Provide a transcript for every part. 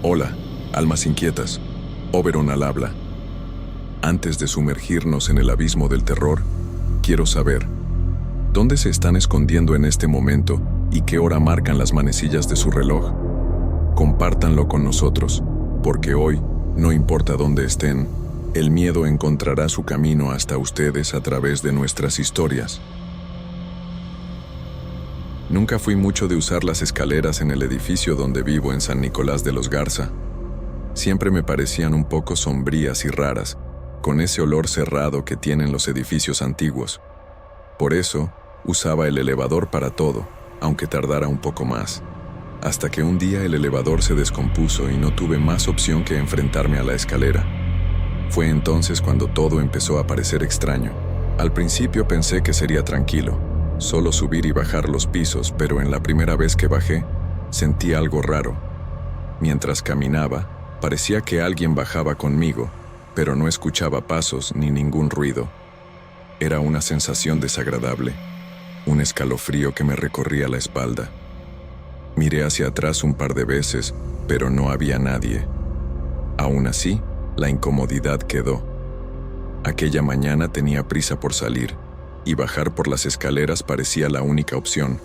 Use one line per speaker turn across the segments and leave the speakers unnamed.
Hola, almas inquietas. Oberon al habla. Antes de sumergirnos en el abismo del terror, quiero saber, ¿dónde se están escondiendo en este momento y qué hora marcan las manecillas de su reloj? Compártanlo con nosotros, porque hoy, no importa dónde estén, el miedo encontrará su camino hasta ustedes a través de nuestras historias. Nunca fui mucho de usar las escaleras en el edificio donde vivo en San Nicolás de los Garza. Siempre me parecían un poco sombrías y raras, con ese olor cerrado que tienen los edificios antiguos. Por eso, usaba el elevador para todo, aunque tardara un poco más. Hasta que un día el elevador se descompuso y no tuve más opción que enfrentarme a la escalera. Fue entonces cuando todo empezó a parecer extraño. Al principio pensé que sería tranquilo, solo subir y bajar los pisos, pero en la primera vez que bajé, sentí algo raro. Mientras caminaba, parecía que alguien bajaba conmigo, pero no escuchaba pasos ni ningún ruido. Era una sensación desagradable, un escalofrío que me recorría la espalda. Miré hacia atrás un par de veces, pero no había nadie. Aún así, la incomodidad quedó. Aquella mañana tenía prisa por salir, y bajar por las escaleras parecía la única opción.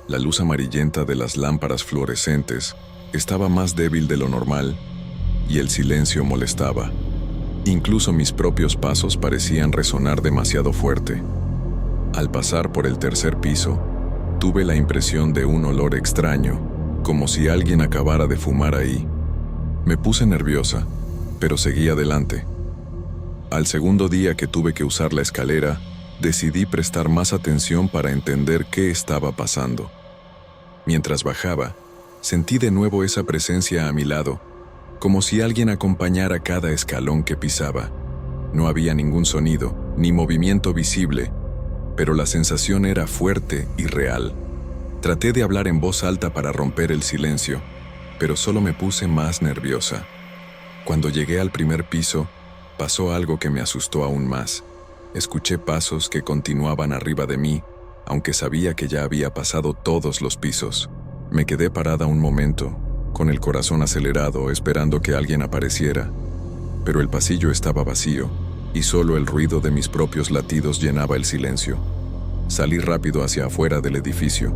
La luz amarillenta de las lámparas fluorescentes estaba más débil de lo normal, y el silencio molestaba. Incluso mis propios pasos parecían resonar demasiado fuerte. Al pasar por el tercer piso, tuve la impresión de un olor extraño, como si alguien acabara de fumar ahí. Me puse nerviosa, pero seguí adelante. Al segundo día que tuve que usar la escalera, decidí prestar más atención para entender qué estaba pasando. Mientras bajaba, sentí de nuevo esa presencia a mi lado, como si alguien acompañara cada escalón que pisaba. No había ningún sonido, ni movimiento visible, pero la sensación era fuerte y real. Traté de hablar en voz alta para romper el silencio, pero solo me puse más nerviosa. Cuando llegué al primer piso, pasó algo que me asustó aún más. Escuché pasos que continuaban arriba de mí, aunque sabía que ya había pasado todos los pisos. Me quedé parada un momento, con el corazón acelerado, esperando que alguien apareciera. Pero el pasillo estaba vacío, y solo el ruido de mis propios latidos llenaba el silencio. Salí rápido hacia afuera del edificio.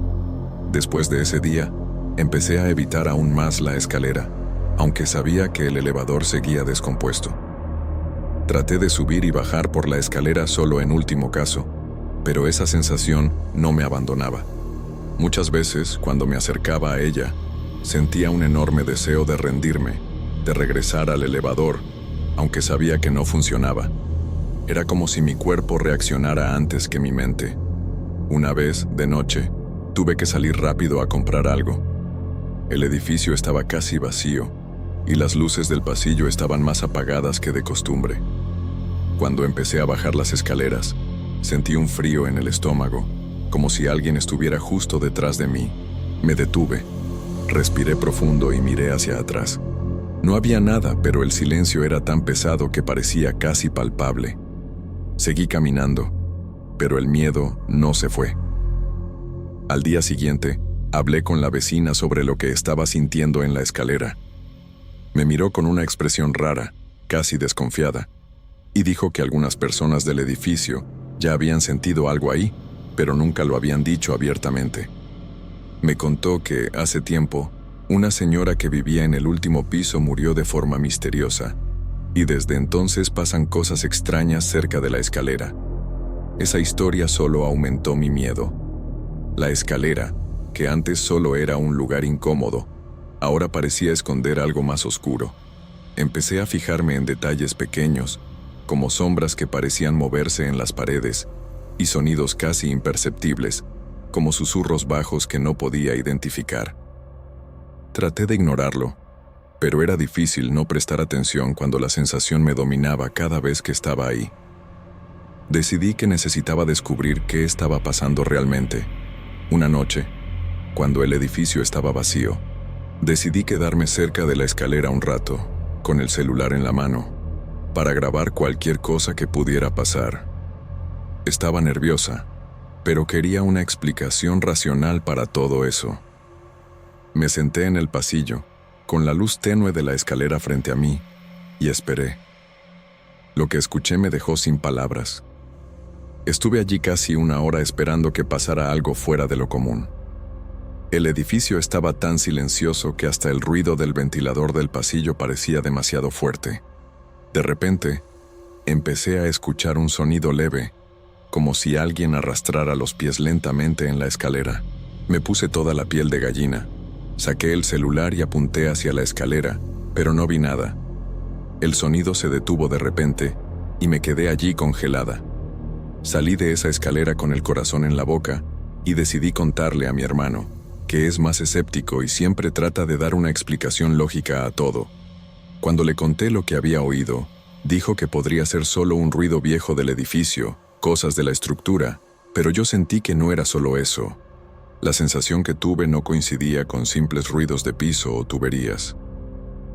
Después de ese día, empecé a evitar aún más la escalera, aunque sabía que el elevador seguía descompuesto. Traté de subir y bajar por la escalera solo en último caso, pero esa sensación no me abandonaba. Muchas veces, cuando me acercaba a ella, sentía un enorme deseo de rendirme, de regresar al elevador, aunque sabía que no funcionaba. Era como si mi cuerpo reaccionara antes que mi mente. Una vez, de noche, tuve que salir rápido a comprar algo. El edificio estaba casi vacío, y las luces del pasillo estaban más apagadas que de costumbre. Cuando empecé a bajar las escaleras, sentí un frío en el estómago, como si alguien estuviera justo detrás de mí. Me detuve, respiré profundo y miré hacia atrás. No había nada, pero el silencio era tan pesado que parecía casi palpable. Seguí caminando, pero el miedo no se fue. Al día siguiente, hablé con la vecina sobre lo que estaba sintiendo en la escalera. Me miró con una expresión rara, casi desconfiada, y dijo que algunas personas del edificio ya habían sentido algo ahí, pero nunca lo habían dicho abiertamente. Me contó que, hace tiempo, una señora que vivía en el último piso murió de forma misteriosa, y desde entonces pasan cosas extrañas cerca de la escalera. Esa historia solo aumentó mi miedo. La escalera, que antes solo era un lugar incómodo, ahora parecía esconder algo más oscuro. Empecé a fijarme en detalles pequeños, como sombras que parecían moverse en las paredes, y sonidos casi imperceptibles, como susurros bajos que no podía identificar. Traté de ignorarlo, pero era difícil no prestar atención cuando la sensación me dominaba cada vez que estaba ahí. Decidí que necesitaba descubrir qué estaba pasando realmente. Una noche, cuando el edificio estaba vacío, decidí quedarme cerca de la escalera un rato, con el celular en la mano, para grabar cualquier cosa que pudiera pasar. Estaba nerviosa, pero quería una explicación racional para todo eso. Me senté en el pasillo, con la luz tenue de la escalera frente a mí, y esperé. Lo que escuché me dejó sin palabras. Estuve allí casi una hora esperando que pasara algo fuera de lo común. El edificio estaba tan silencioso que hasta el ruido del ventilador del pasillo parecía demasiado fuerte. De repente, empecé a escuchar un sonido leve, como si alguien arrastrara los pies lentamente en la escalera. Me puse toda la piel de gallina. Saqué el celular y apunté hacia la escalera, pero no vi nada. El sonido se detuvo de repente y me quedé allí congelada. Salí de esa escalera con el corazón en la boca y decidí contarle a mi hermano, que es más escéptico y siempre trata de dar una explicación lógica a todo. Cuando le conté lo que había oído, dijo que podría ser solo un ruido viejo del edificio, cosas de la estructura, pero yo sentí que no era solo eso. La sensación que tuve no coincidía con simples ruidos de piso o tuberías.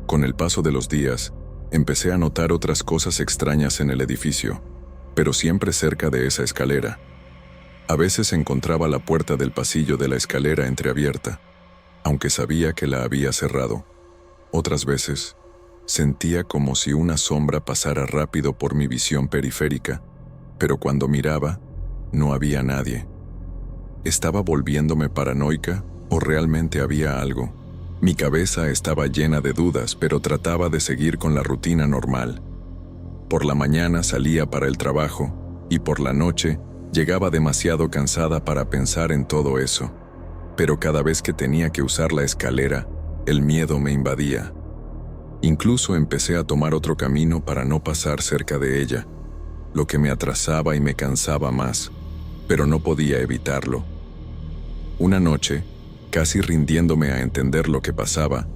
Con el paso de los días, empecé a notar otras cosas extrañas en el edificio, pero siempre cerca de esa escalera. A veces encontraba la puerta del pasillo de la escalera entreabierta, aunque sabía que la había cerrado. Otras veces, sentía como si una sombra pasara rápido por mi visión periférica, pero cuando miraba, no había nadie. ¿Estaba volviéndome paranoica o realmente había algo? Mi cabeza estaba llena de dudas, pero trataba de seguir con la rutina normal. Por la mañana salía para el trabajo y por la noche llegaba demasiado cansada para pensar en todo eso. Pero cada vez que tenía que usar la escalera, el miedo me invadía. Incluso empecé a tomar otro camino para no pasar cerca de ella, lo que me atrasaba y me cansaba más, pero no podía evitarlo. Una noche, casi rindiéndome a entender lo que pasaba,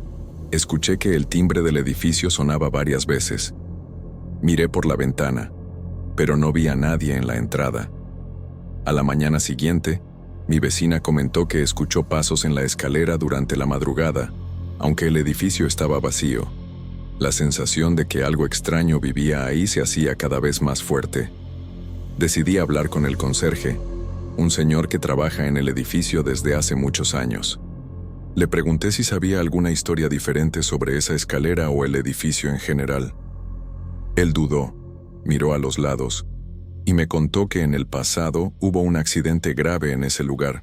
escuché que el timbre del edificio sonaba varias veces. Miré por la ventana, pero no vi a nadie en la entrada. A la mañana siguiente, mi vecina comentó que escuchó pasos en la escalera durante la madrugada, aunque el edificio estaba vacío. La sensación de que algo extraño vivía ahí se hacía cada vez más fuerte. Decidí hablar con el conserje, un señor que trabaja en el edificio desde hace muchos años. Le pregunté si sabía alguna historia diferente sobre esa escalera o el edificio en general. Él dudó, miró a los lados, y me contó que en el pasado hubo un accidente grave en ese lugar.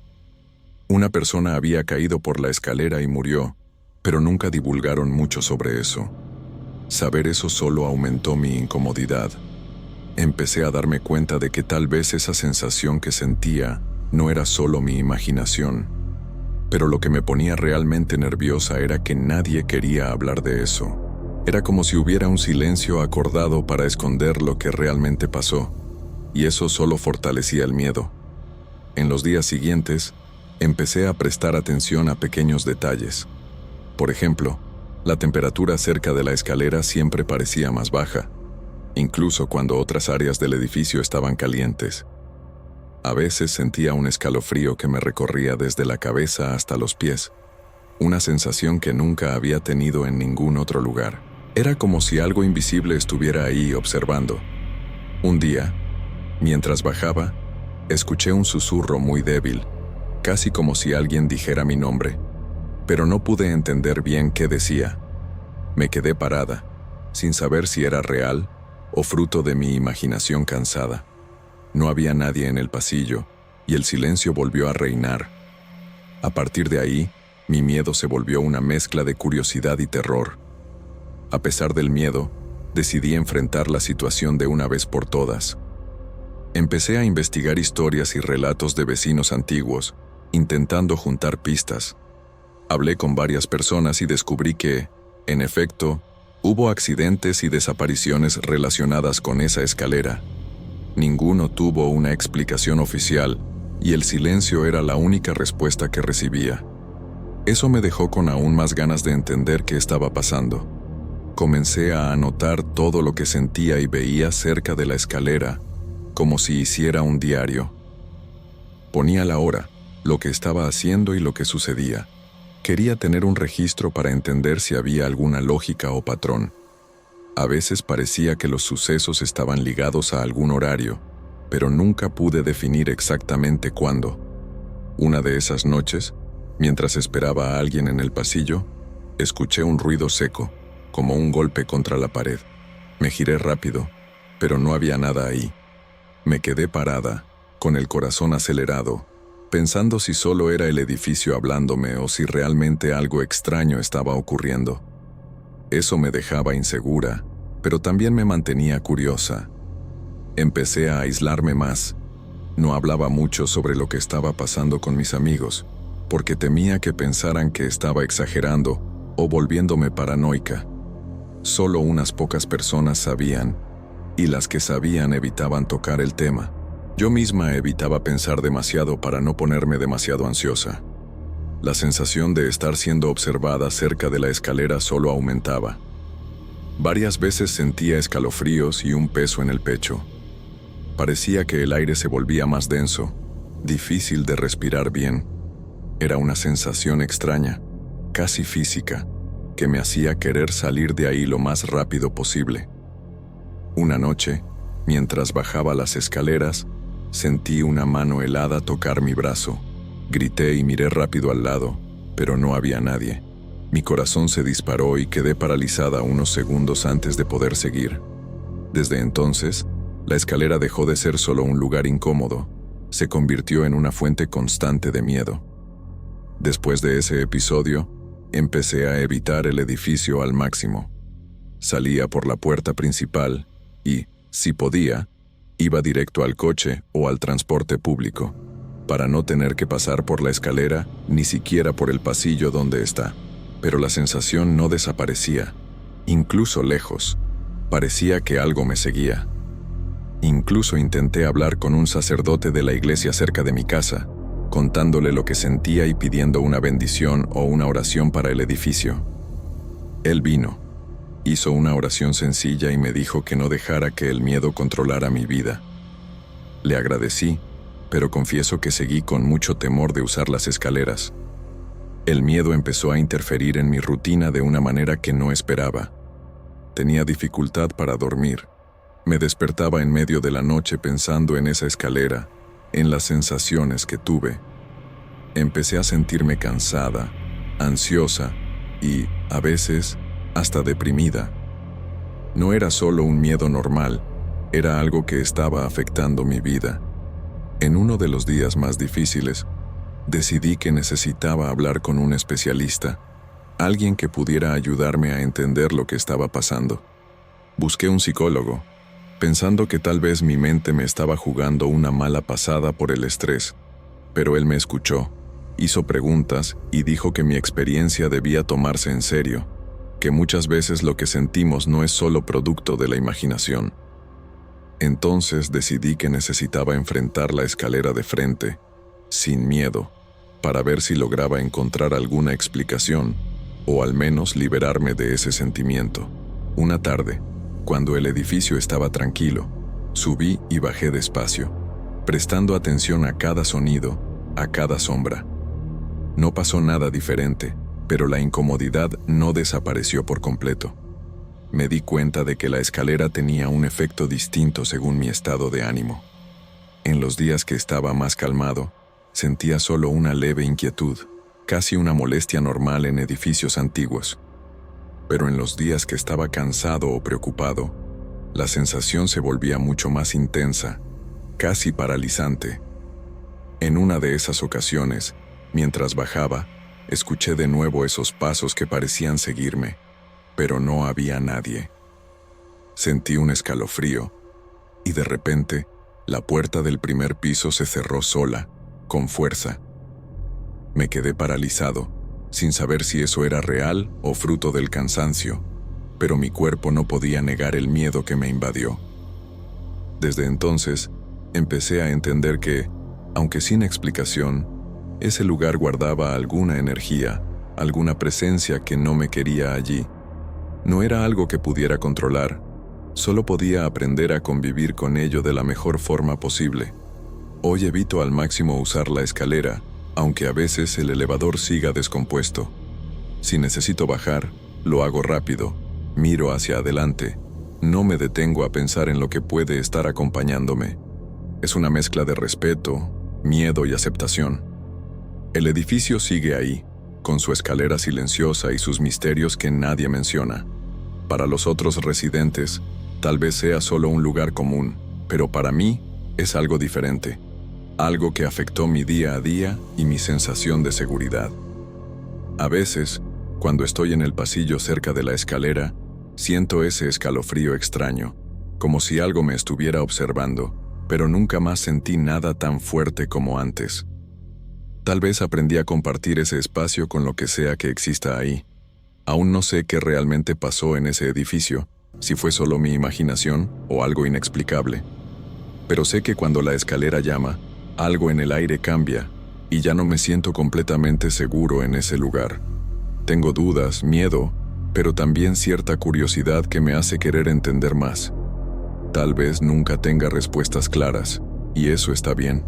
Una persona había caído por la escalera y murió, pero nunca divulgaron mucho sobre eso. Saber eso solo aumentó mi incomodidad. Empecé a darme cuenta de que tal vez esa sensación que sentía no era solo mi imaginación. Pero lo que me ponía realmente nerviosa era que nadie quería hablar de eso. Era como si hubiera un silencio acordado para esconder lo que realmente pasó, y eso solo fortalecía el miedo. En los días siguientes, empecé a prestar atención a pequeños detalles. Por ejemplo, la temperatura cerca de la escalera siempre parecía más baja, incluso cuando otras áreas del edificio estaban calientes. A veces sentía un escalofrío que me recorría desde la cabeza hasta los pies, una sensación que nunca había tenido en ningún otro lugar. Era como si algo invisible estuviera ahí observando. Un día, mientras bajaba, escuché un susurro muy débil, casi como si alguien dijera mi nombre, pero no pude entender bien qué decía. Me quedé parada, sin saber si era real o fruto de mi imaginación cansada. No había nadie en el pasillo, y el silencio volvió a reinar. A partir de ahí, mi miedo se volvió una mezcla de curiosidad y terror. A pesar del miedo, decidí enfrentar la situación de una vez por todas. Empecé a investigar historias y relatos de vecinos antiguos, intentando juntar pistas. Hablé con varias personas y descubrí que, en efecto, hubo accidentes y desapariciones relacionadas con esa escalera. Ninguno tuvo una explicación oficial, y el silencio era la única respuesta que recibía. Eso me dejó con aún más ganas de entender qué estaba pasando. Comencé a anotar todo lo que sentía y veía cerca de la escalera, como si hiciera un diario. Ponía la hora, lo que estaba haciendo y lo que sucedía. Quería tener un registro para entender si había alguna lógica o patrón. A veces parecía que los sucesos estaban ligados a algún horario, pero nunca pude definir exactamente cuándo. Una de esas noches, mientras esperaba a alguien en el pasillo, Escuché un ruido seco, como un golpe contra la pared. Me giré rápido, pero no había nada ahí. Me quedé parada, con el corazón acelerado, pensando si solo era el edificio hablándome o si realmente algo extraño estaba ocurriendo. Eso me dejaba insegura, pero también me mantenía curiosa. Empecé a aislarme más. No hablaba mucho sobre lo que estaba pasando con mis amigos, porque temía que pensaran que estaba exagerando o volviéndome paranoica. Solo unas pocas personas sabían, y las que sabían evitaban tocar el tema. Yo misma evitaba pensar demasiado para no ponerme demasiado ansiosa. La sensación de estar siendo observada cerca de la escalera solo aumentaba. Varias veces sentía escalofríos y un peso en el pecho. Parecía que el aire se volvía más denso, difícil de respirar bien. Era una sensación extraña, casi física, que me hacía querer salir de ahí lo más rápido posible. Una noche, mientras bajaba las escaleras, sentí una mano helada tocar mi brazo. Grité y miré rápido al lado, pero no había nadie. Mi corazón se disparó y quedé paralizada unos segundos antes de poder seguir. Desde entonces, la escalera dejó de ser solo un lugar incómodo, se convirtió en una fuente constante de miedo. Después de ese episodio, empecé a evitar el edificio al máximo. Salía por la puerta principal y, si podía, iba directo al coche o al transporte público, para no tener que pasar por la escalera ni siquiera por el pasillo donde está. Pero la sensación no desaparecía, incluso lejos. Parecía que algo me seguía. Incluso intenté hablar con un sacerdote de la iglesia cerca de mi casa, contándole lo que sentía y pidiendo una bendición o una oración para el edificio. Él vino, hizo una oración sencilla y me dijo que no dejara que el miedo controlara mi vida. Le agradecí, pero confieso que seguí con mucho temor de usar las escaleras. El miedo empezó a interferir en mi rutina de una manera que no esperaba. Tenía dificultad para dormir. Me despertaba en medio de la noche pensando en esa escalera, en las sensaciones que tuve. Empecé a sentirme cansada, ansiosa y, a veces, hasta deprimida. No era solo un miedo normal, era algo que estaba afectando mi vida. En uno de los días más difíciles, decidí que necesitaba hablar con un especialista, alguien que pudiera ayudarme a entender lo que estaba pasando. Busqué un psicólogo, pensando que tal vez mi mente me estaba jugando una mala pasada por el estrés, pero él me escuchó, hizo preguntas y dijo que mi experiencia debía tomarse en serio, que muchas veces lo que sentimos no es solo producto de la imaginación. Entonces decidí que necesitaba enfrentar la escalera de frente, sin miedo, para ver si lograba encontrar alguna explicación, o al menos liberarme de ese sentimiento. Una tarde, cuando el edificio estaba tranquilo, subí y bajé despacio, prestando atención a cada sonido, a cada sombra. No pasó nada diferente, pero la incomodidad no desapareció por completo. Me di cuenta de que la escalera tenía un efecto distinto según mi estado de ánimo. En los días que estaba más calmado, sentía solo una leve inquietud, casi una molestia normal en edificios antiguos. Pero en los días que estaba cansado o preocupado, la sensación se volvía mucho más intensa, casi paralizante. En una de esas ocasiones, mientras bajaba, escuché de nuevo esos pasos que parecían seguirme, pero no había nadie. Sentí un escalofrío, y de repente, la puerta del primer piso se cerró sola, con fuerza. Me quedé paralizado, sin saber si eso era real o fruto del cansancio, pero mi cuerpo no podía negar el miedo que me invadió. Desde entonces, empecé a entender que, aunque sin explicación, ese lugar guardaba alguna energía, alguna presencia que no me quería allí. No era algo que pudiera controlar, solo podía aprender a convivir con ello de la mejor forma posible. Hoy evito al máximo usar la escalera, aunque a veces el elevador siga descompuesto. Si necesito bajar, lo hago rápido, miro hacia adelante, no me detengo a pensar en lo que puede estar acompañándome. Es una mezcla de respeto, miedo y aceptación. El edificio sigue ahí, con su escalera silenciosa y sus misterios que nadie menciona. Para los otros residentes, tal vez sea solo un lugar común, pero para mí es algo diferente, algo que afectó mi día a día y mi sensación de seguridad. A veces, cuando estoy en el pasillo cerca de la escalera, siento ese escalofrío extraño, como si algo me estuviera observando, pero nunca más sentí nada tan fuerte como antes. Tal vez aprendí a compartir ese espacio con lo que sea que exista ahí. Aún no sé qué realmente pasó en ese edificio, si fue solo mi imaginación o algo inexplicable. Pero sé que cuando la escalera llama, algo en el aire cambia y ya no me siento completamente seguro en ese lugar. Tengo dudas, miedo, pero también cierta curiosidad que me hace querer entender más. Tal vez nunca tenga respuestas claras, y eso está bien.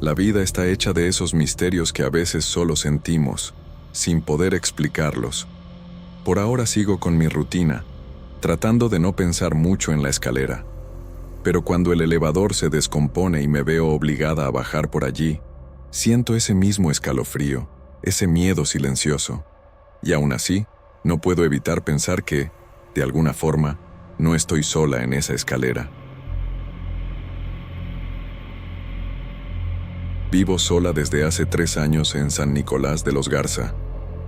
La vida está hecha de esos misterios que a veces solo sentimos, sin poder explicarlos. Por ahora sigo con mi rutina, tratando de no pensar mucho en la escalera. Pero cuando el elevador se descompone y me veo obligada a bajar por allí, siento ese mismo escalofrío, ese miedo silencioso. Y aún así, no puedo evitar pensar que, de alguna forma, no estoy sola en esa escalera. Vivo sola desde hace 3 años en San Nicolás de los Garza,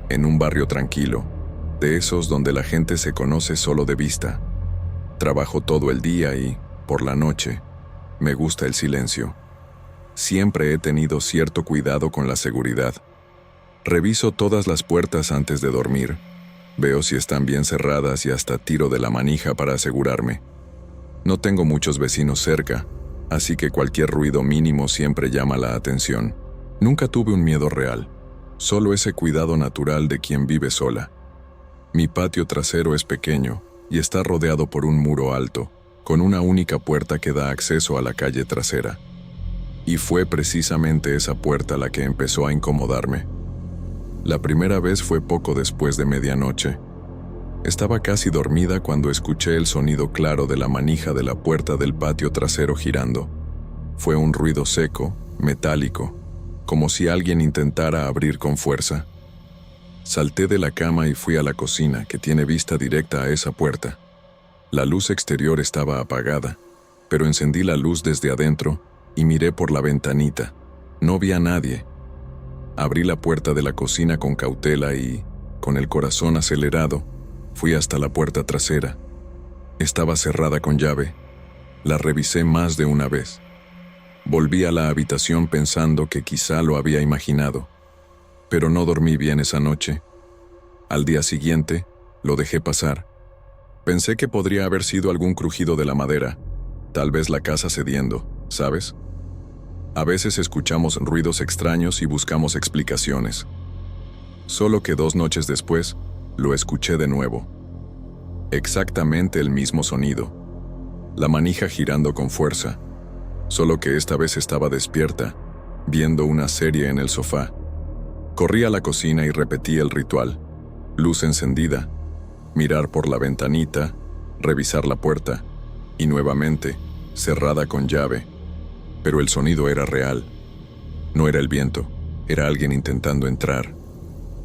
en un barrio tranquilo, de esos donde la gente se conoce solo de vista. Trabajo todo el día y, por la noche, me gusta el silencio. Siempre he tenido cierto cuidado con la seguridad. Reviso todas las puertas antes de dormir. Veo si están bien cerradas y hasta tiro de la manija para asegurarme. No tengo muchos vecinos cerca, así que cualquier ruido mínimo siempre llama la atención. Nunca tuve un miedo real, solo ese cuidado natural de quien vive sola. Mi patio trasero es pequeño y está rodeado por un muro alto, con una única puerta que da acceso a la calle trasera. Y fue precisamente esa puerta la que empezó a incomodarme. La primera vez fue poco después de medianoche. Estaba casi dormida cuando escuché el sonido claro de la manija de la puerta del patio trasero girando. Fue un ruido seco, metálico, como si alguien intentara abrir con fuerza. Salté de la cama y fui a la cocina, que tiene vista directa a esa puerta. La luz exterior estaba apagada, pero encendí la luz desde adentro y miré por la ventanita. No vi a nadie. Abrí la puerta de la cocina con cautela y, con el corazón acelerado, fui hasta la puerta trasera. Estaba cerrada con llave. La revisé más de una vez. Volví a la habitación pensando que quizá lo había imaginado, pero no dormí bien esa noche. Al día siguiente, lo dejé pasar. Pensé que podría haber sido algún crujido de la madera, tal vez la casa cediendo, ¿sabes? A veces escuchamos ruidos extraños y buscamos explicaciones. Solo que 2 noches después, lo escuché de nuevo. Exactamente el mismo sonido. La manija girando con fuerza, solo que esta vez estaba despierta, viendo una serie en el sofá. Corrí a la cocina y repetí el ritual. Luz encendida, mirar por la ventanita, revisar la puerta, y nuevamente, cerrada con llave. Pero el sonido era real. No era el viento, era alguien intentando entrar.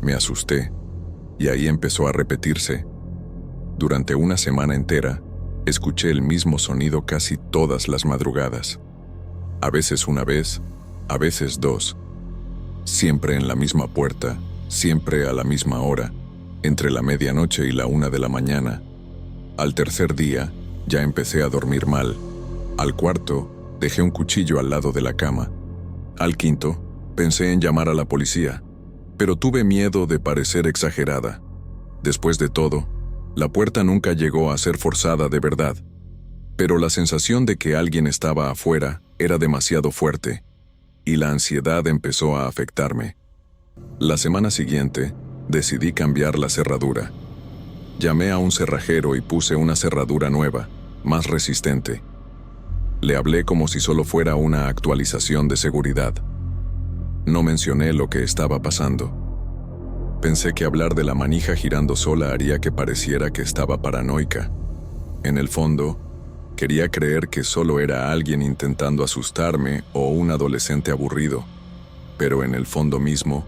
Me asusté, y ahí empezó a repetirse. Durante una semana entera, escuché el mismo sonido casi todas las madrugadas. A veces una vez, a veces 2. Siempre en la misma puerta, siempre a la misma hora, entre la medianoche y la 1 de la mañana. Al tercer día, ya empecé a dormir mal. Al cuarto, dejé un cuchillo al lado de la cama. Al quinto, pensé en llamar a la policía, pero tuve miedo de parecer exagerada. Después de todo, la puerta nunca llegó a ser forzada de verdad, pero la sensación de que alguien estaba afuera era demasiado fuerte, y la ansiedad empezó a afectarme. La semana siguiente, decidí cambiar la cerradura. Llamé a un cerrajero y puse una cerradura nueva, más resistente. Le hablé como si solo fuera una actualización de seguridad. No mencioné lo que estaba pasando. Pensé que hablar de la manija girando sola haría que pareciera que estaba paranoica. En el fondo, quería creer que solo era alguien intentando asustarme o un adolescente aburrido. Pero en el fondo mismo,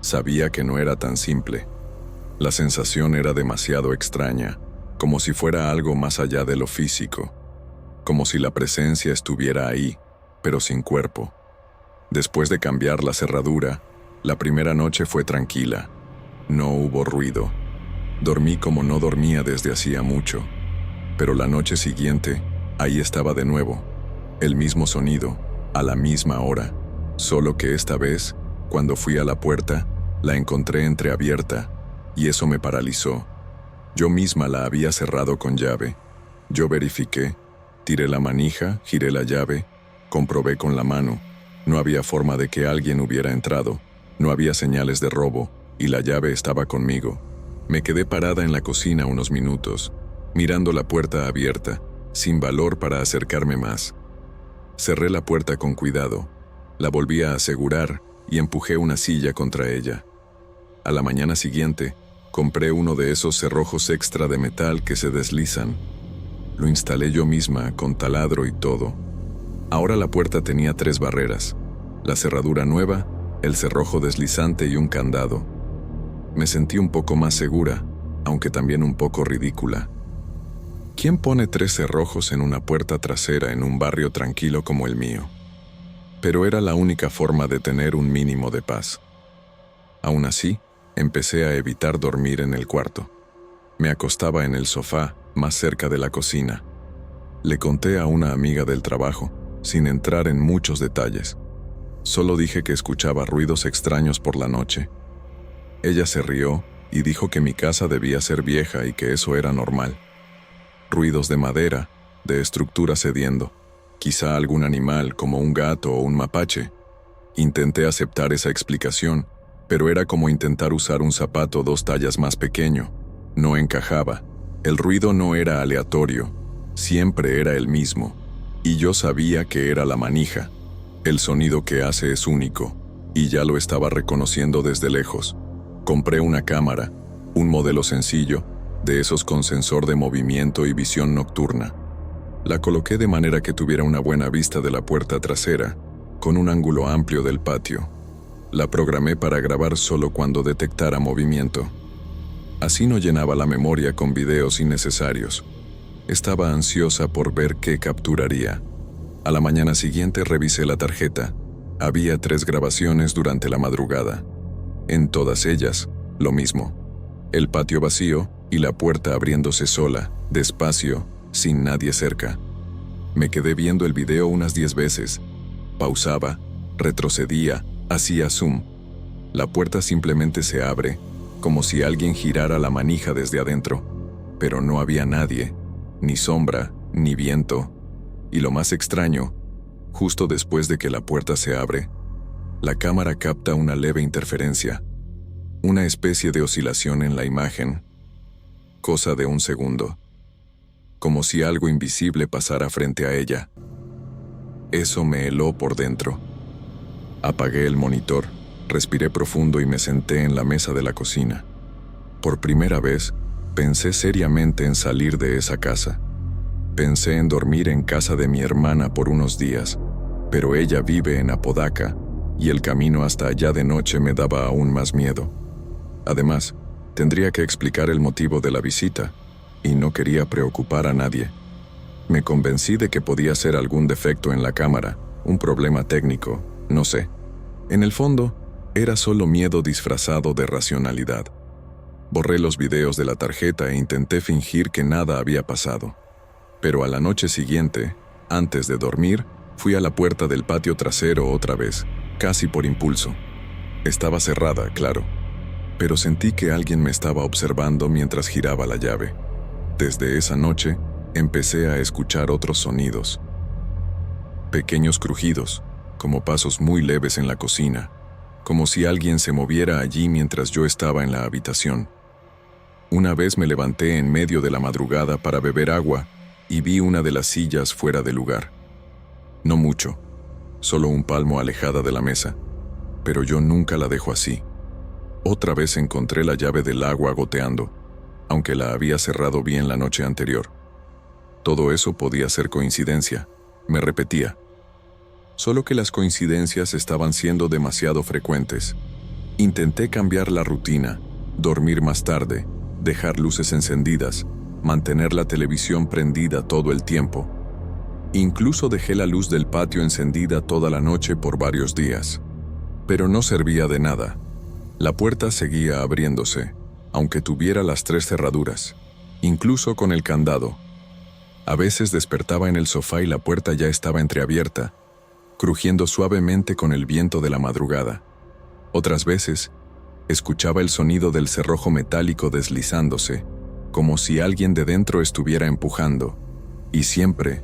Sabía que no era tan simple. La sensación era demasiado extraña, como si fuera algo más allá de lo físico, como si la presencia estuviera ahí, pero sin cuerpo. Después de cambiar la cerradura, la primera noche fue tranquila. No hubo ruido. Dormí como no dormía desde hacía mucho. Pero la noche siguiente, ahí estaba de nuevo. El mismo sonido, a la misma hora. Solo que esta vez, cuando fui a la puerta, la encontré entreabierta, y eso me paralizó. Yo misma la había cerrado con llave. Yo verifiqué, tiré la manija, giré la llave, comprobé con la mano. No había forma de que alguien hubiera entrado. No había señales de robo, y la llave estaba conmigo. Me quedé parada en la cocina unos minutos, mirando la puerta abierta, sin valor para acercarme más. Cerré la puerta con cuidado, la volví a asegurar y empujé una silla contra ella. A la mañana siguiente, compré uno de esos cerrojos extra de metal que se deslizan. Lo instalé yo misma, con taladro y todo. Ahora la puerta tenía 3 barreras: la cerradura nueva, el cerrojo deslizante y un candado. Me sentí un poco más segura, aunque también un poco ridícula. ¿Quién pone 3 cerrojos en una puerta trasera en un barrio tranquilo como el mío? Pero era la única forma de tener un mínimo de paz. Aún así, empecé a evitar dormir en el cuarto. Me acostaba en el sofá, más cerca de la cocina. Le conté a una amiga del trabajo, sin entrar en muchos detalles. Solo dije que escuchaba ruidos extraños por la noche. Ella se rió y dijo que mi casa debía ser vieja y que eso era normal. Ruidos de madera, de estructuras cediendo, quizá algún animal como un gato o un mapache. Intenté aceptar esa explicación, pero era como intentar usar un zapato 2 tallas más pequeño. No encajaba. El ruido no era aleatorio, siempre era el mismo. Y yo sabía que era la manija. El sonido que hace es único, y ya lo estaba reconociendo desde lejos. Compré una cámara, un modelo sencillo, de esos con sensor de movimiento y visión nocturna. La coloqué de manera que tuviera una buena vista de la puerta trasera, con un ángulo amplio del patio. La programé para grabar solo cuando detectara movimiento. Así no llenaba la memoria con videos innecesarios. Estaba ansiosa por ver qué capturaría. A la mañana siguiente revisé la tarjeta. Había 3 grabaciones durante la madrugada. En todas ellas, lo mismo. El patio vacío y la puerta abriéndose sola, despacio, sin nadie cerca. Me quedé viendo el video unas 10 veces. Pausaba, retrocedía, hacía zoom. La puerta simplemente se abre, como si alguien girara la manija desde adentro. Pero no había nadie, ni sombra, ni viento. Y lo más extraño, justo después de que la puerta se abre, la cámara capta una leve interferencia, una especie de oscilación en la imagen, cosa de un segundo, como si algo invisible pasara frente a ella. Eso me heló por dentro. Apagué el monitor, respiré profundo y me senté en la mesa de la cocina. Por primera vez, pensé seriamente en salir de esa casa. Pensé en dormir en casa de mi hermana por unos días, pero ella vive en Apodaca, y el camino hasta allá de noche me daba aún más miedo. Además, tendría que explicar el motivo de la visita, y no quería preocupar a nadie. Me convencí de que podía ser algún defecto en la cámara, un problema técnico, no sé. En el fondo, era solo miedo disfrazado de racionalidad. Borré los videos de la tarjeta e intenté fingir que nada había pasado. Pero a la noche siguiente, antes de dormir, fui a la puerta del patio trasero otra vez, casi por impulso. Estaba cerrada, claro, pero sentí que alguien me estaba observando mientras giraba la llave. Desde esa noche, empecé a escuchar otros sonidos. Pequeños crujidos, como pasos muy leves en la cocina, como si alguien se moviera allí mientras yo estaba en la habitación. Una vez me levanté en medio de la madrugada para beber agua y vi una de las sillas fuera de lugar. No mucho, solo un palmo alejada de la mesa, pero yo nunca la dejo así. Otra vez encontré la llave del agua goteando, aunque la había cerrado bien la noche anterior. Todo eso podía ser coincidencia, me repetía. Solo que las coincidencias estaban siendo demasiado frecuentes. Intenté cambiar la rutina, dormir más tarde, dejar luces encendidas, mantener la televisión prendida todo el tiempo. Incluso dejé la luz del patio encendida toda la noche por varios días. Pero no servía de nada. La puerta seguía abriéndose, aunque tuviera las 3 cerraduras, incluso con el candado. A veces despertaba en el sofá y la puerta ya estaba entreabierta, crujiendo suavemente con el viento de la madrugada. Otras veces, escuchaba el sonido del cerrojo metálico deslizándose, como si alguien de dentro estuviera empujando, y siempre,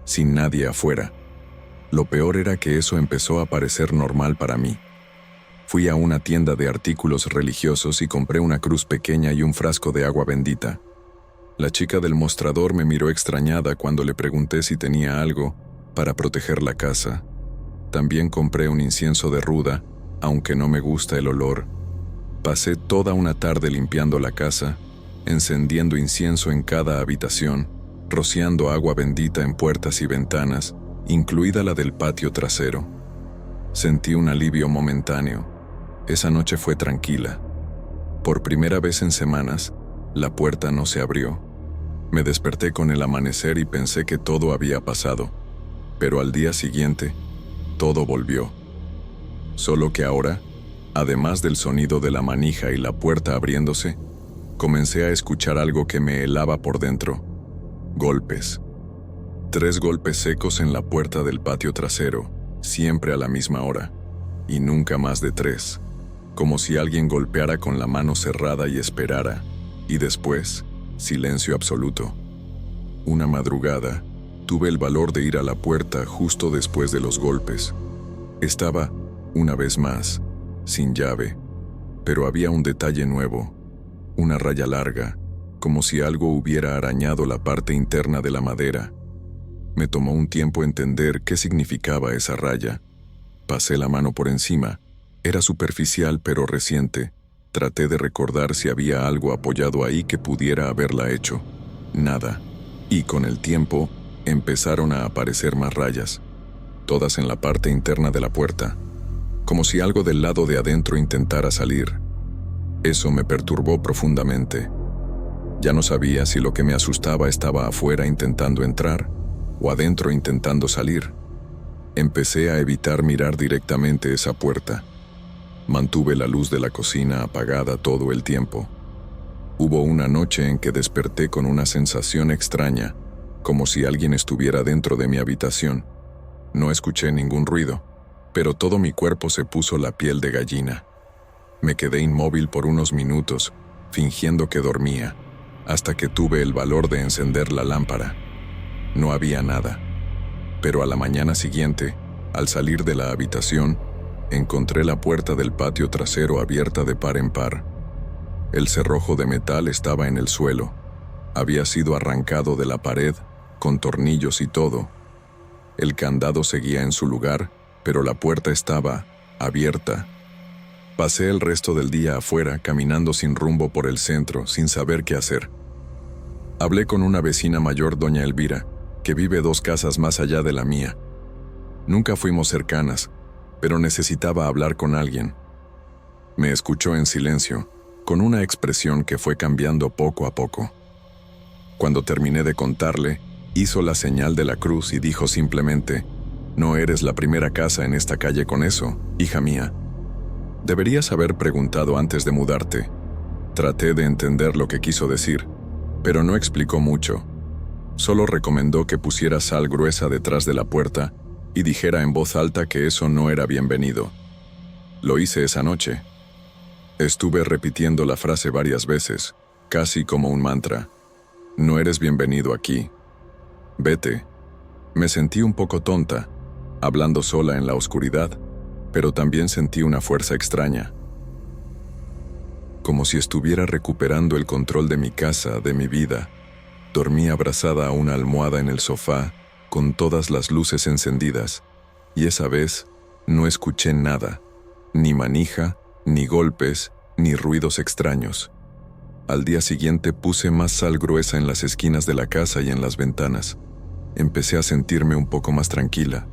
sin nadie afuera. Lo peor era que eso empezó a parecer normal para mí. Fui a una tienda de artículos religiosos y compré una cruz pequeña y un frasco de agua bendita. La chica del mostrador me miró extrañada cuando le pregunté si tenía algo para proteger la casa. También compré un incienso de ruda, aunque no me gusta el olor. Pasé toda una tarde limpiando la casa, encendiendo incienso en cada habitación, rociando agua bendita en puertas y ventanas, incluida la del patio trasero. Sentí un alivio momentáneo. Esa noche fue tranquila. Por primera vez en semanas, la puerta no se abrió. Me desperté con el amanecer y pensé que todo había pasado, pero al día siguiente, todo volvió. Solo que ahora, además del sonido de la manija y la puerta abriéndose, comencé a escuchar algo que me helaba por dentro. Golpes. 3 golpes secos en la puerta del patio trasero, siempre a la misma hora, y nunca más de 3, como si alguien golpeara con la mano cerrada y esperara, y después, silencio absoluto. Una madrugada, tuve el valor de ir a la puerta justo después de los golpes. Estaba, una vez más, sin llave, pero había un detalle nuevo, una raya larga, como si algo hubiera arañado la parte interna de la madera. Me tomó un tiempo entender qué significaba esa raya. Pasé la mano por encima. Era superficial pero reciente. Traté de recordar si había algo apoyado ahí que pudiera haberla hecho. Nada. Y con el tiempo, empezaron a aparecer más rayas, todas en la parte interna de la puerta, como si algo del lado de adentro intentara salir. Eso me perturbó profundamente. Ya no sabía si lo que me asustaba estaba afuera intentando entrar o adentro intentando salir. Empecé a evitar mirar directamente esa puerta. Mantuve la luz de la cocina apagada todo el tiempo. Hubo una noche en que desperté con una sensación extraña, como si alguien estuviera dentro de mi habitación. No escuché ningún ruido, pero todo mi cuerpo se puso la piel de gallina. Me quedé inmóvil por unos minutos, fingiendo que dormía, hasta que tuve el valor de encender la lámpara. No había nada. Pero a la mañana siguiente, al salir de la habitación, encontré la puerta del patio trasero abierta de par en par. El cerrojo de metal estaba en el suelo. Había sido arrancado de la pared, con tornillos y todo. El candado seguía en su lugar, pero la puerta estaba abierta. Pasé el resto del día afuera, caminando sin rumbo por el centro, sin saber qué hacer. Hablé con una vecina mayor, doña Elvira, que vive 2 casas más allá de la mía. Nunca fuimos cercanas, pero necesitaba hablar con alguien. Me escuchó en silencio, con una expresión que fue cambiando poco a poco. Cuando terminé de contarle, hizo la señal de la cruz y dijo simplemente: «No eres la primera casa en esta calle con eso, hija mía. Deberías haber preguntado antes de mudarte». Traté de entender lo que quiso decir, pero no explicó mucho. Solo recomendó que pusiera sal gruesa detrás de la puerta y dijera en voz alta que eso no era bienvenido. Lo hice esa noche. Estuve repitiendo la frase varias veces, casi como un mantra. «No eres bienvenido aquí. Vete». Me sentí un poco tonta, hablando sola en la oscuridad, pero también sentí una fuerza extraña. Como si estuviera recuperando el control de mi casa, de mi vida. Dormí abrazada a una almohada en el sofá, con todas las luces encendidas, y esa vez no escuché nada, ni manija, ni golpes, ni ruidos extraños. Al día siguiente puse más sal gruesa en las esquinas de la casa y en las ventanas. Empecé a sentirme un poco más tranquila,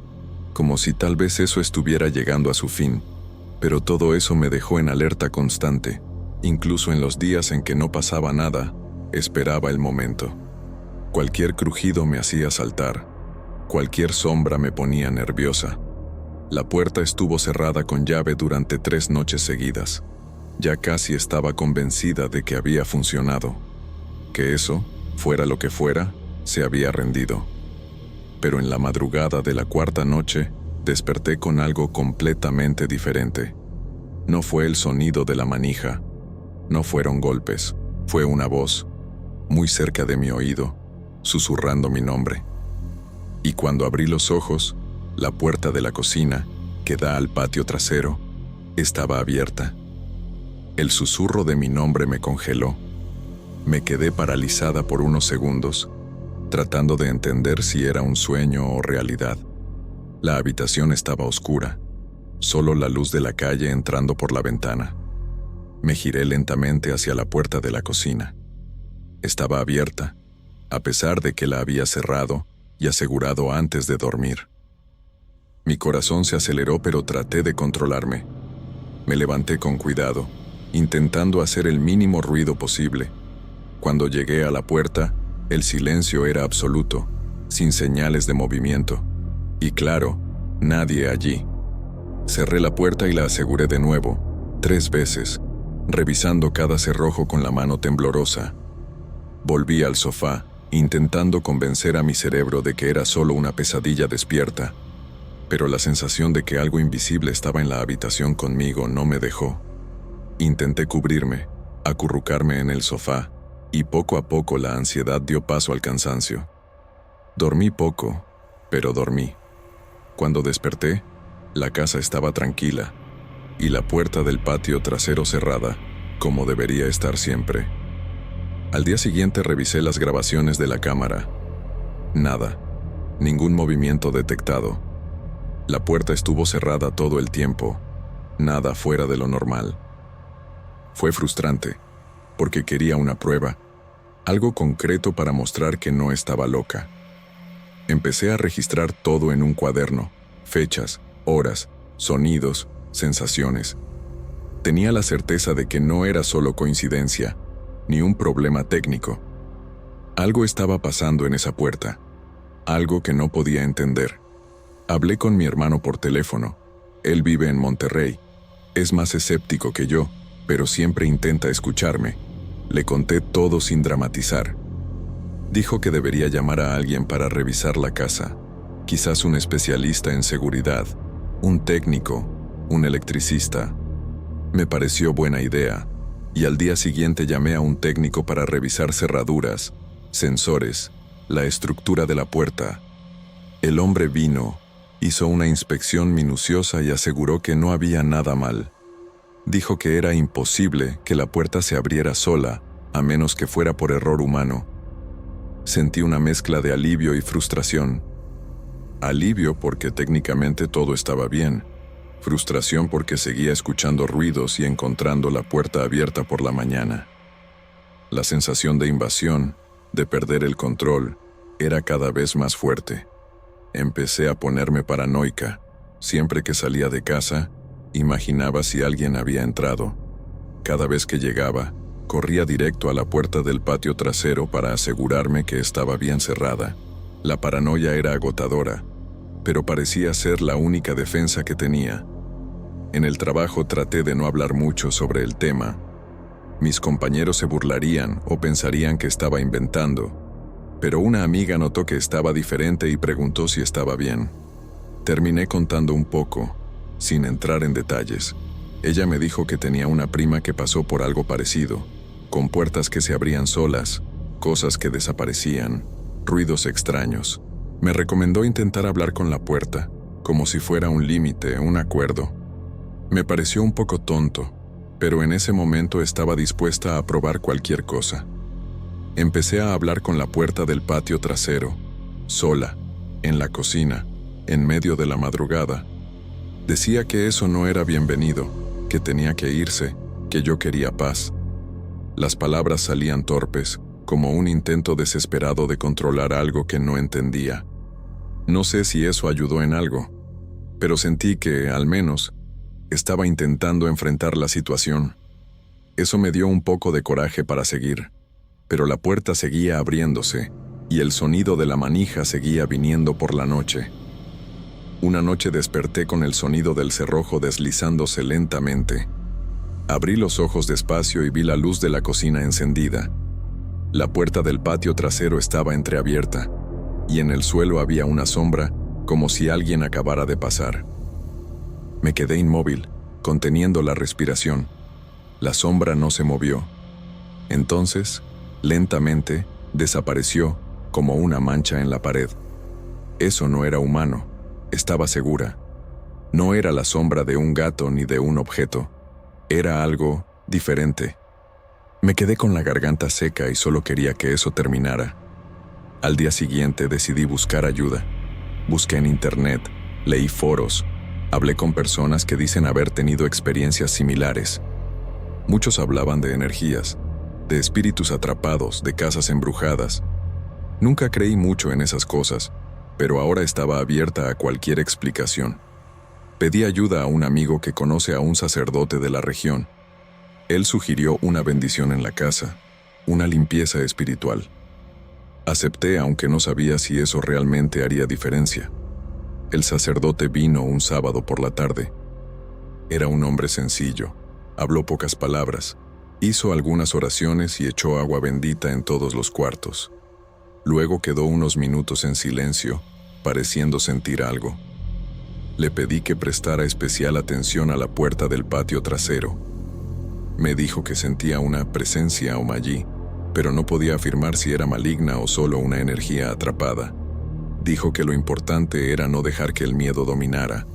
como si tal vez eso estuviera llegando a su fin, Pero todo eso me dejó en alerta constante. Incluso en los días en que no pasaba nada, esperaba el momento. Cualquier crujido me hacía saltar. Cualquier sombra me ponía nerviosa. La puerta estuvo cerrada con llave durante 3 noches seguidas. Ya casi estaba convencida de que había funcionado. Que eso, fuera lo que fuera, se había rendido. Pero en la madrugada de la 4ª noche, desperté con algo completamente diferente. No fue el sonido de la manija. No fueron golpes. Fue una voz, muy cerca de mi oído, susurrando mi nombre. Y cuando abrí los ojos, la puerta de la cocina, que da al patio trasero, estaba abierta. El susurro de mi nombre me congeló. Me quedé paralizada por unos segundos, tratando de entender si era un sueño o realidad. La habitación estaba oscura, solo la luz de la calle entrando por la ventana. Me giré lentamente hacia la puerta de la cocina. Estaba abierta, a pesar de que la había cerrado y asegurado antes de dormir. Mi corazón se aceleró, pero traté de controlarme. Me levanté con cuidado, intentando hacer el mínimo ruido posible. Cuando llegué a la puerta, el silencio era absoluto, sin señales de movimiento. Y claro, nadie allí. Cerré la puerta y la aseguré de nuevo, 3 veces, revisando cada cerrojo con la mano temblorosa. Volví al sofá, intentando convencer a mi cerebro de que era solo una pesadilla despierta, pero la sensación de que algo invisible estaba en la habitación conmigo no me dejó. Intenté cubrirme, acurrucarme en el sofá, y poco a poco la ansiedad dio paso al cansancio. Dormí poco, pero dormí. Cuando desperté, la casa estaba tranquila, y la puerta del patio trasero cerrada, como debería estar siempre. Al día siguiente revisé las grabaciones de la cámara. Nada, ningún movimiento detectado. La puerta estuvo cerrada todo el tiempo, nada fuera de lo normal. Fue frustrante, porque quería una prueba, algo concreto para mostrar que no estaba loca. Empecé a registrar todo en un cuaderno, fechas, horas, sonidos, sensaciones. Tenía la certeza de que no era solo coincidencia, ni un problema técnico. Algo estaba pasando en esa puerta, algo que no podía entender. Hablé con mi hermano por teléfono. Él vive en Monterrey. Es más escéptico que yo, pero siempre intenta escucharme. Le conté todo sin dramatizar. Dijo que debería llamar a alguien para revisar la casa, quizás un especialista en seguridad, un técnico, un electricista. Me pareció buena idea, y al día siguiente llamé a un técnico para revisar cerraduras, sensores, la estructura de la puerta. El hombre vino, hizo una inspección minuciosa y aseguró que no había nada mal. Dijo que era imposible que la puerta se abriera sola, a menos que fuera por error humano. Sentí una mezcla de alivio y frustración. Alivio porque técnicamente todo estaba bien. Frustración porque seguía escuchando ruidos y encontrando la puerta abierta por la mañana. La sensación de invasión, de perder el control, era cada vez más fuerte. Empecé a ponerme paranoica. Siempre que salía de casa, imaginaba si alguien había entrado. Cada vez que llegaba, corría directo a la puerta del patio trasero para asegurarme que estaba bien cerrada. La paranoia era agotadora, pero parecía ser la única defensa que tenía. En el trabajo traté de no hablar mucho sobre el tema. Mis compañeros se burlarían o pensarían que estaba inventando, pero una amiga notó que estaba diferente y preguntó si estaba bien. Terminé contando un poco, sin entrar en detalles. Ella me dijo que tenía una prima que pasó por algo parecido, con puertas que se abrían solas, cosas que desaparecían, ruidos extraños. Me recomendó intentar hablar con la puerta, como si fuera un límite, un acuerdo. Me pareció un poco tonto, pero en ese momento estaba dispuesta a probar cualquier cosa. Empecé a hablar con la puerta del patio trasero, sola, en la cocina, en medio de la madrugada. Decía que eso no era bienvenido, que tenía que irse, que yo quería paz. Las palabras salían torpes, como un intento desesperado de controlar algo que no entendía. No sé si eso ayudó en algo, pero sentí que, al menos, Estaba intentando enfrentar la situación. Eso me dio un poco de coraje para seguir, pero la puerta seguía abriéndose y el sonido de la manija seguía viniendo por la noche. Una noche desperté con el sonido del cerrojo deslizándose lentamente. Abrí los ojos despacio y vi la luz de la cocina encendida. La puerta del patio trasero estaba entreabierta, y en el suelo había una sombra, como si alguien acabara de pasar. Me quedé inmóvil, conteniendo la respiración. La sombra no se movió. Entonces, lentamente, desapareció, como una mancha en la pared. Eso no era humano, estaba segura. No era la sombra de un gato ni de un objeto. Era algo diferente. Me quedé con la garganta seca y solo quería que eso terminara. Al día siguiente decidí buscar ayuda. Busqué en internet, leí foros, hablé con personas que dicen haber tenido experiencias similares. Muchos hablaban de energías, de espíritus atrapados, de casas embrujadas. Nunca creí mucho en esas cosas, pero ahora estaba abierta a cualquier explicación. Pedí ayuda a un amigo que conoce a un sacerdote de la región. Él sugirió una bendición en la casa, una limpieza espiritual. Acepté aunque no sabía si eso realmente haría diferencia. El sacerdote vino un sábado por la tarde. Era un hombre sencillo, habló pocas palabras, hizo algunas oraciones y echó agua bendita en todos los cuartos. Luego quedó unos minutos en silencio, pareciendo sentir algo. Le pedí que prestara especial atención a la puerta del patio trasero. Me dijo que sentía una presencia aún allí, pero no podía afirmar si era maligna o solo una energía atrapada. Dijo que lo importante era no dejar que el miedo dominara.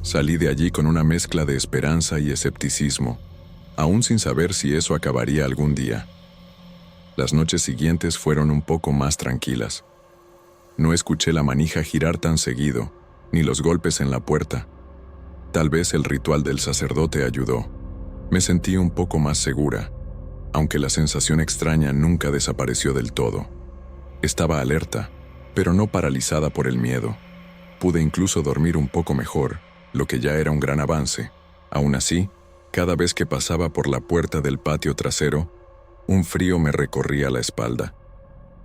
Salí de allí con una mezcla de esperanza y escepticismo, aún sin saber si eso acabaría algún día. Las noches siguientes fueron un poco más tranquilas. No escuché la manija girar tan seguido, ni los golpes en la puerta. Tal vez el ritual del sacerdote ayudó. Me sentí un poco más segura, aunque la sensación extraña nunca desapareció del todo. Estaba alerta, pero no paralizada por el miedo. Pude incluso dormir un poco mejor, lo que ya era un gran avance. Aún así, cada vez que pasaba por la puerta del patio trasero, un frío me recorría la espalda.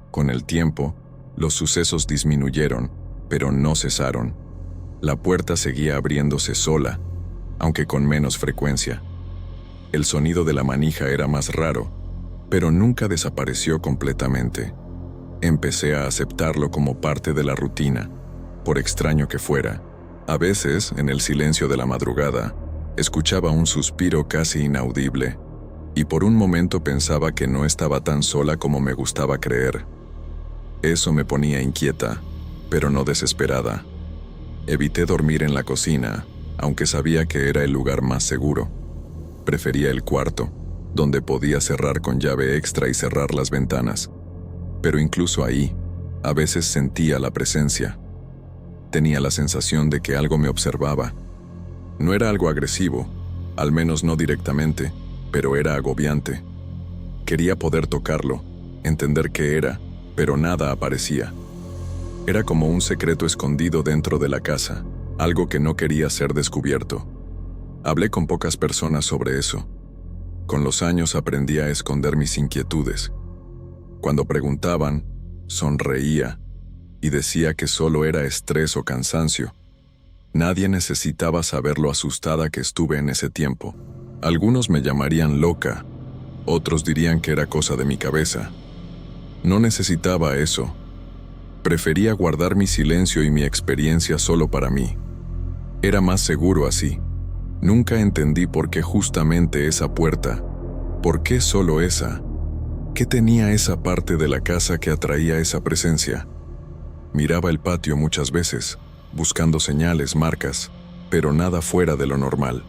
Con el tiempo, los sucesos disminuyeron, pero no cesaron. La puerta seguía abriéndose sola, aunque con menos frecuencia. El sonido de la manija era más raro, pero nunca desapareció completamente. Empecé a aceptarlo como parte de la rutina, por extraño que fuera. A veces, en el silencio de la madrugada, escuchaba un suspiro casi inaudible, y por un momento pensaba que no estaba tan sola como me gustaba creer. Eso me ponía inquieta, pero no desesperada. Evité dormir en la cocina, aunque sabía que era el lugar más seguro. Prefería el cuarto, donde podía cerrar con llave extra y cerrar las ventanas. Pero incluso ahí, a veces sentía la presencia. Tenía la sensación de que algo me observaba. No era algo agresivo, al menos no directamente, pero era agobiante. Quería poder tocarlo, entender qué era, pero nada aparecía. Era como un secreto escondido dentro de la casa, algo que no quería ser descubierto. Hablé con pocas personas sobre eso. Con los años aprendí a esconder mis inquietudes. Cuando preguntaban, sonreía y decía que solo era estrés o cansancio. Nadie necesitaba saber lo asustada que estuve en ese tiempo. Algunos me llamarían loca, otros dirían que era cosa de mi cabeza. No necesitaba eso. Prefería guardar mi silencio y mi experiencia solo para mí. Era más seguro así. Nunca entendí por qué justamente esa puerta. ¿Por qué solo esa? ¿Qué tenía esa parte de la casa que atraía esa presencia? Miraba el patio muchas veces, buscando señales, marcas, pero nada fuera de lo normal.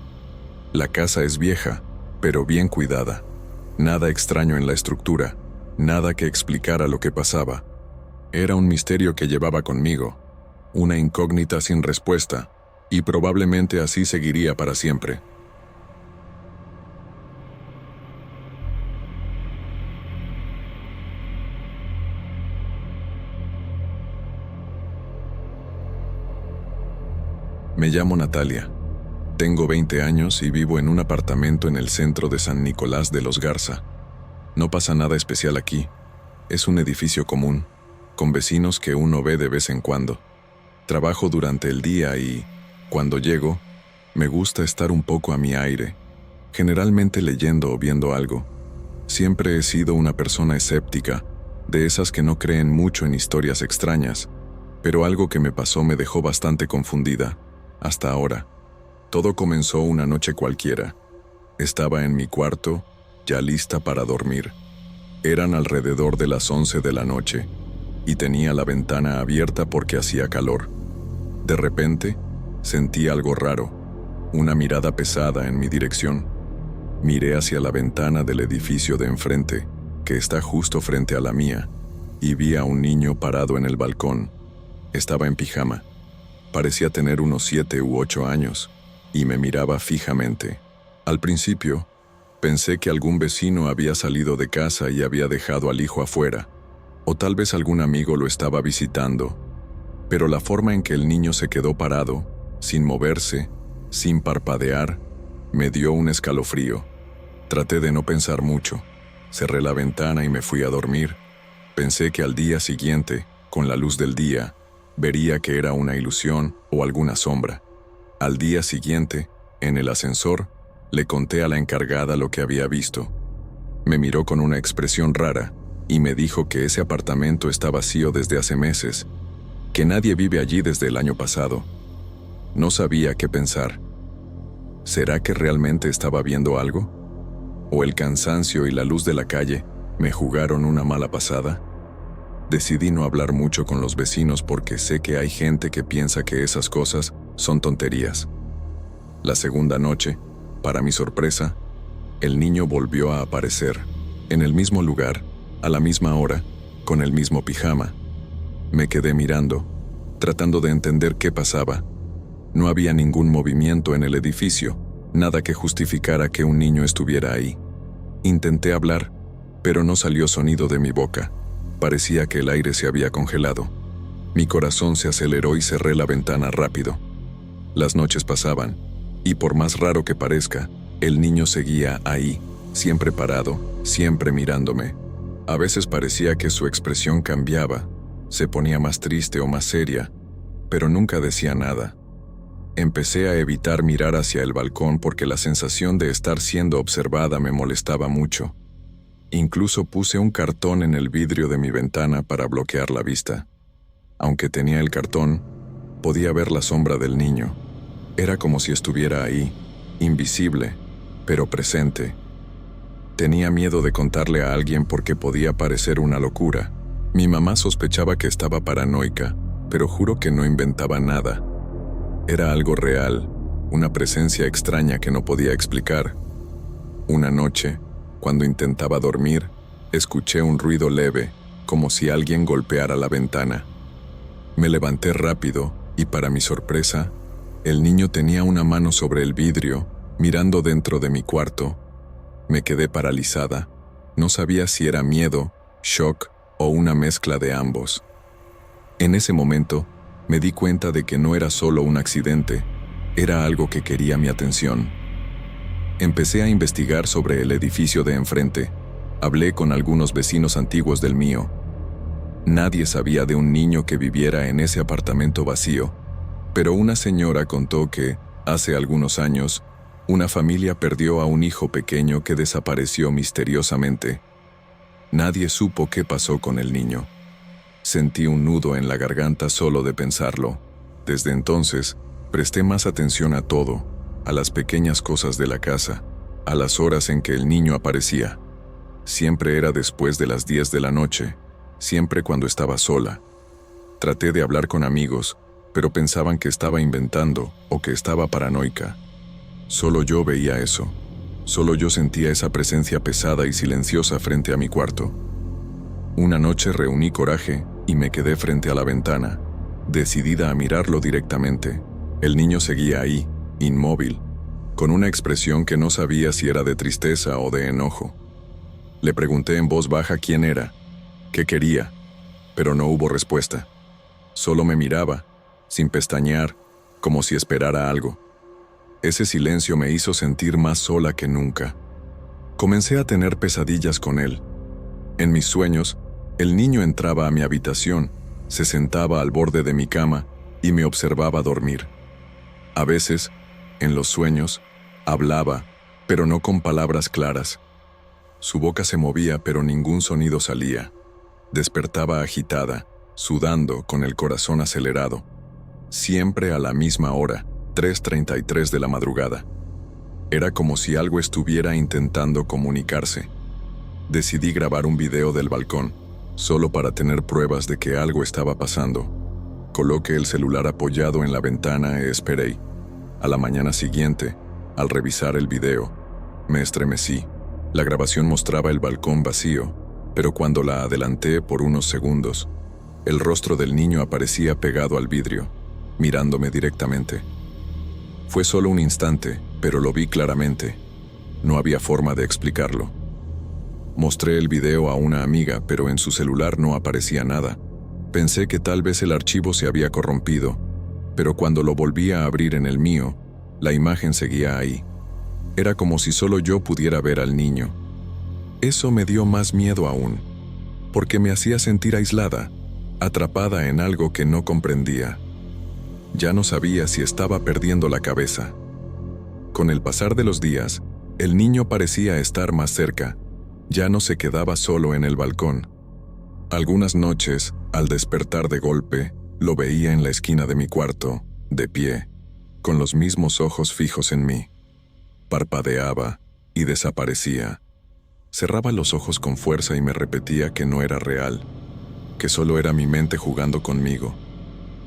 La casa es vieja, pero bien cuidada. Nada extraño en la estructura, nada que explicara lo que pasaba. Era un misterio que llevaba conmigo, una incógnita sin respuesta, y probablemente así seguiría para siempre. Me llamo Natalia. Tengo 20 años y vivo en un apartamento en el centro de San Nicolás de los Garza. No pasa nada especial aquí. Es un edificio común, con vecinos que uno ve de vez en cuando. Trabajo durante el día y, cuando llego, me gusta estar un poco a mi aire, generalmente leyendo o viendo algo. Siempre he sido una persona escéptica, de esas que no creen mucho en historias extrañas, pero algo que me pasó me dejó bastante confundida, hasta ahora. Todo comenzó una noche cualquiera. Estaba en mi cuarto, ya lista para dormir. Eran alrededor de las 11 de la noche, y tenía la ventana abierta porque hacía calor. De repente, sentí algo raro, una mirada pesada en mi dirección. Miré hacia la ventana del edificio de enfrente, que está justo frente a la mía, y vi a un niño parado en el balcón. Estaba en pijama. Parecía tener unos 7 u 8 años, y me miraba fijamente. Al principio, pensé que algún vecino había salido de casa y había dejado al hijo afuera, o tal vez algún amigo lo estaba visitando, pero la forma en que el niño se quedó parado, sin moverse, sin parpadear, me dio un escalofrío. Traté de no pensar mucho. Cerré la ventana y me fui a dormir. Pensé que al día siguiente, con la luz del día, vería que era una ilusión o alguna sombra. Al día siguiente, en el ascensor, le conté a la encargada lo que había visto. Me miró con una expresión rara y me dijo que ese apartamento está vacío desde hace meses, que nadie vive allí desde el año pasado. No sabía qué pensar. ¿Será que realmente estaba viendo algo? ¿O el cansancio y la luz de la calle me jugaron una mala pasada? Decidí no hablar mucho con los vecinos porque sé que hay gente que piensa que esas cosas son tonterías. La segunda noche, para mi sorpresa, el niño volvió a aparecer, en el mismo lugar, a la misma hora, con el mismo pijama. Me quedé mirando, tratando de entender qué pasaba. No había ningún movimiento en el edificio, nada que justificara que un niño estuviera ahí. Intenté hablar, pero no salió sonido de mi boca. Parecía que el aire se había congelado. Mi corazón se aceleró y cerré la ventana rápido. Las noches pasaban, y por más raro que parezca, el niño seguía ahí, siempre parado, siempre mirándome. A veces parecía que su expresión cambiaba, se ponía más triste o más seria, pero nunca decía nada. Empecé a evitar mirar hacia el balcón porque la sensación de estar siendo observada me molestaba mucho. Incluso puse un cartón en el vidrio de mi ventana para bloquear la vista. Aunque tenía el cartón, podía ver la sombra del niño. Era como si estuviera ahí, invisible, pero presente. Tenía miedo de contarle a alguien porque podía parecer una locura. Mi mamá sospechaba que estaba paranoica, pero juro que no inventaba nada. Era algo real, una presencia extraña que no podía explicar. Una noche, cuando intentaba dormir, escuché un ruido leve, como si alguien golpeara la ventana. Me levanté rápido y, para mi sorpresa, el niño tenía una mano sobre el vidrio, mirando dentro de mi cuarto. Me quedé paralizada. No sabía si era miedo, shock o una mezcla de ambos. En ese momento, me di cuenta de que no era solo un accidente, era algo que quería mi atención. Empecé a investigar sobre el edificio de enfrente. Hablé con algunos vecinos antiguos del mío. Nadie sabía de un niño que viviera en ese apartamento vacío, pero una señora contó que, hace algunos años, una familia perdió a un hijo pequeño que desapareció misteriosamente. Nadie supo qué pasó con el niño. Sentí un nudo en la garganta solo de pensarlo. Desde entonces, presté más atención a todo, a las pequeñas cosas de la casa, a las horas en que el niño aparecía. Siempre era después de las 10 de la noche, siempre cuando estaba sola. Traté de hablar con amigos, pero pensaban que estaba inventando o que estaba paranoica. Solo yo veía eso. Solo yo sentía esa presencia pesada y silenciosa frente a mi cuarto. Una noche reuní coraje y me quedé frente a la ventana, decidida a mirarlo directamente. El niño seguía ahí, inmóvil, con una expresión que no sabía si era de tristeza o de enojo. Le pregunté en voz baja quién era, qué quería, pero no hubo respuesta. Solo me miraba, sin pestañear, como si esperara algo. Ese silencio me hizo sentir más sola que nunca. Comencé a tener pesadillas con él. En mis sueños, el niño entraba a mi habitación, se sentaba al borde de mi cama y me observaba dormir. A veces, en los sueños, hablaba, pero no con palabras claras. Su boca se movía, pero ningún sonido salía. Despertaba agitada, sudando, con el corazón acelerado. Siempre a la misma hora, 3:33 de la madrugada. Era como si algo estuviera intentando comunicarse. Decidí grabar un video del balcón, solo para tener pruebas de que algo estaba pasando. Coloqué el celular apoyado en la ventana e esperé. A la mañana siguiente, al revisar el video, me estremecí. La grabación mostraba el balcón vacío, pero cuando la adelanté por unos segundos, el rostro del niño aparecía pegado al vidrio, mirándome directamente. Fue solo un instante, pero lo vi claramente. No había forma de explicarlo. Mostré el video a una amiga, pero en su celular no aparecía nada. Pensé que tal vez el archivo se había corrompido, pero cuando lo volví a abrir en el mío, la imagen seguía ahí. Era como si solo yo pudiera ver al niño. Eso me dio más miedo aún, porque me hacía sentir aislada, atrapada en algo que no comprendía. Ya no sabía si estaba perdiendo la cabeza. Con el pasar de los días, el niño parecía estar más cerca. Ya no se quedaba solo en el balcón. Algunas noches, al despertar de golpe, lo veía en la esquina de mi cuarto, de pie, con los mismos ojos fijos en mí. Parpadeaba y desaparecía. Cerraba los ojos con fuerza y me repetía que no era real, que solo era mi mente jugando conmigo,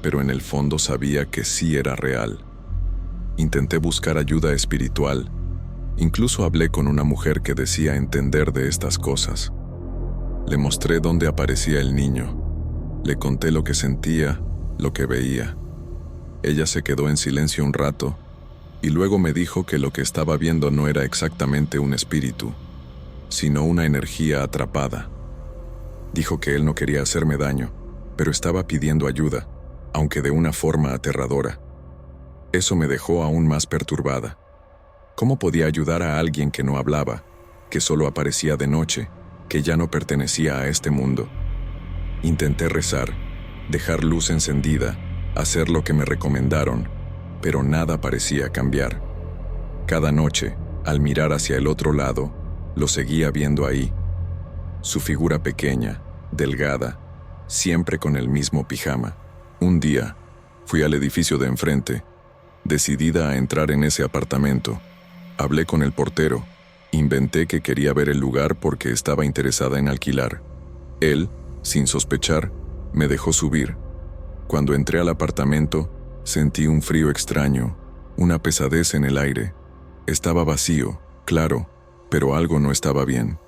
pero en el fondo sabía que sí era real. Intenté buscar ayuda espiritual. Incluso hablé con una mujer que decía entender de estas cosas. Le mostré dónde aparecía el niño. Le conté lo que sentía, lo que veía. Ella se quedó en silencio un rato y luego me dijo que lo que estaba viendo no era exactamente un espíritu, sino una energía atrapada. Dijo que él no quería hacerme daño, pero estaba pidiendo ayuda, aunque de una forma aterradora. Eso me dejó aún más perturbada. ¿Cómo podía ayudar a alguien que no hablaba, que solo aparecía de noche, que ya no pertenecía a este mundo? Intenté rezar, dejar luz encendida, hacer lo que me recomendaron, pero nada parecía cambiar. Cada noche, al mirar hacia el otro lado, lo seguía viendo ahí. Su figura pequeña, delgada, siempre con el mismo pijama. Un día, fui al edificio de enfrente, decidida a entrar en ese apartamento. Hablé con el portero, inventé que quería ver el lugar porque estaba interesada en alquilar. Él, sin sospechar, me dejó subir. Cuando entré al apartamento, sentí un frío extraño, una pesadez en el aire. Estaba vacío, claro, pero algo no estaba bien.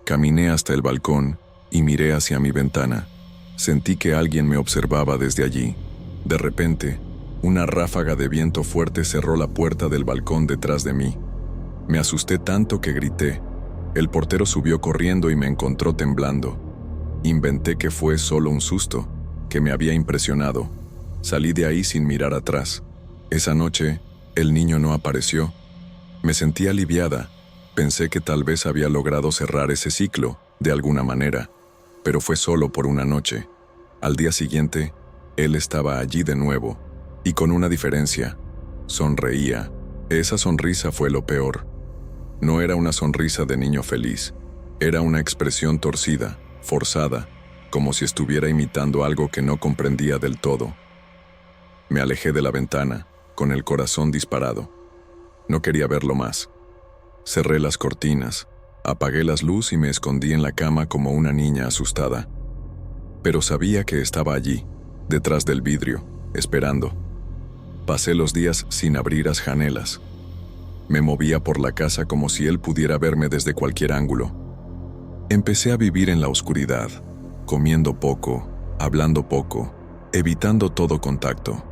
Caminé hasta el balcón y miré hacia mi ventana. Sentí que alguien me observaba desde allí. De repente, una ráfaga de viento fuerte cerró la puerta del balcón detrás de mí. Me asusté tanto que grité. El portero subió corriendo y me encontró temblando. Inventé que fue solo un susto, que me había impresionado. Salí de ahí sin mirar atrás. Esa noche, el niño no apareció. Me sentí aliviada. Pensé que tal vez había logrado cerrar ese ciclo, de alguna manera, pero fue solo por una noche. Al día siguiente, él estaba allí de nuevo, y con una diferencia. Sonreía. Esa sonrisa fue lo peor. No era una sonrisa de niño feliz. Era una expresión torcida, forzada, como si estuviera imitando algo que no comprendía del todo. Me alejé de la ventana, con el corazón disparado. No quería verlo más. Cerré las cortinas, apagué las luces y me escondí en la cama como una niña asustada. Pero sabía que estaba allí, detrás del vidrio, esperando. Pasé los días sin abrir las janelas. Me movía por la casa como si él pudiera verme desde cualquier ángulo. Empecé a vivir en la oscuridad, comiendo poco, hablando poco, evitando todo contacto.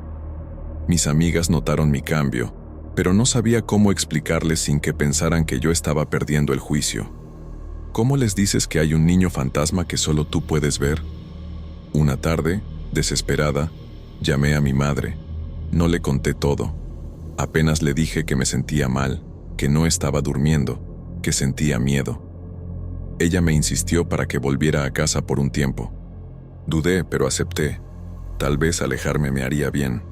Mis amigas notaron mi cambio, pero no sabía cómo explicarles sin que pensaran que yo estaba perdiendo el juicio. ¿Cómo les dices que hay un niño fantasma que solo tú puedes ver? Una tarde, desesperada, llamé a mi madre. No le conté todo. Apenas le dije que me sentía mal, que no estaba durmiendo, que sentía miedo. Ella me insistió para que volviera a casa por un tiempo. Dudé, pero acepté. Tal vez alejarme me haría bien.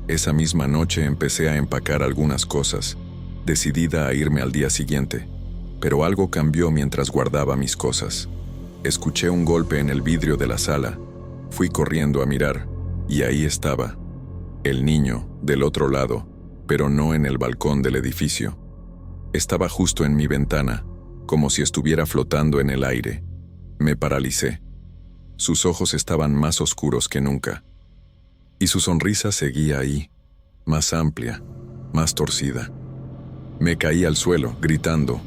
Esa misma noche empecé a empacar algunas cosas, decidida a irme al día siguiente. Pero algo cambió mientras guardaba mis cosas. Escuché un golpe en el vidrio de la sala. Fui corriendo a mirar, y ahí estaba, el niño, del otro lado, pero no en el balcón del edificio. Estaba justo en mi ventana, como si estuviera flotando en el aire. Me paralicé. Sus ojos estaban más oscuros que nunca. Y su sonrisa seguía ahí, más amplia, más torcida. Me caí al suelo, gritando.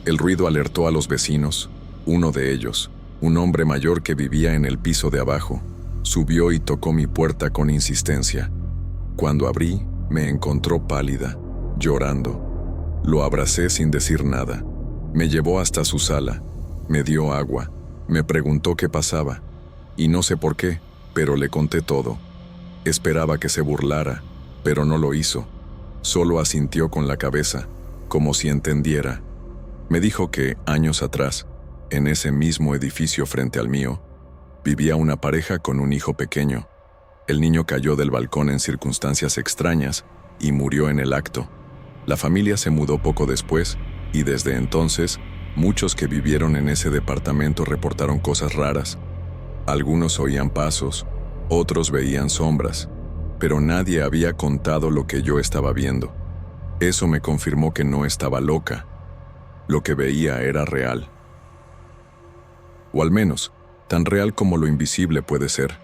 El ruido alertó a los vecinos. Uno de ellos, un hombre mayor que vivía en el piso de abajo, subió y tocó mi puerta con insistencia. Cuando abrí, me encontró pálida, llorando. Lo abracé sin decir nada. Me llevó hasta su sala, me dio agua, me preguntó qué pasaba, y no sé por qué, pero le conté todo. Esperaba que se burlara, pero no lo hizo. Solo asintió con la cabeza, como si entendiera. Me dijo que, años atrás, en ese mismo edificio frente al mío, vivía una pareja con un hijo pequeño. El niño cayó del balcón en circunstancias extrañas y murió en el acto. La familia se mudó poco después, y desde entonces, muchos que vivieron en ese departamento reportaron cosas raras. Algunos oían pasos, otros veían sombras, pero nadie había contado lo que yo estaba viendo. Eso me confirmó que no estaba loca. Lo que veía era real. O al menos, tan real como lo invisible puede ser.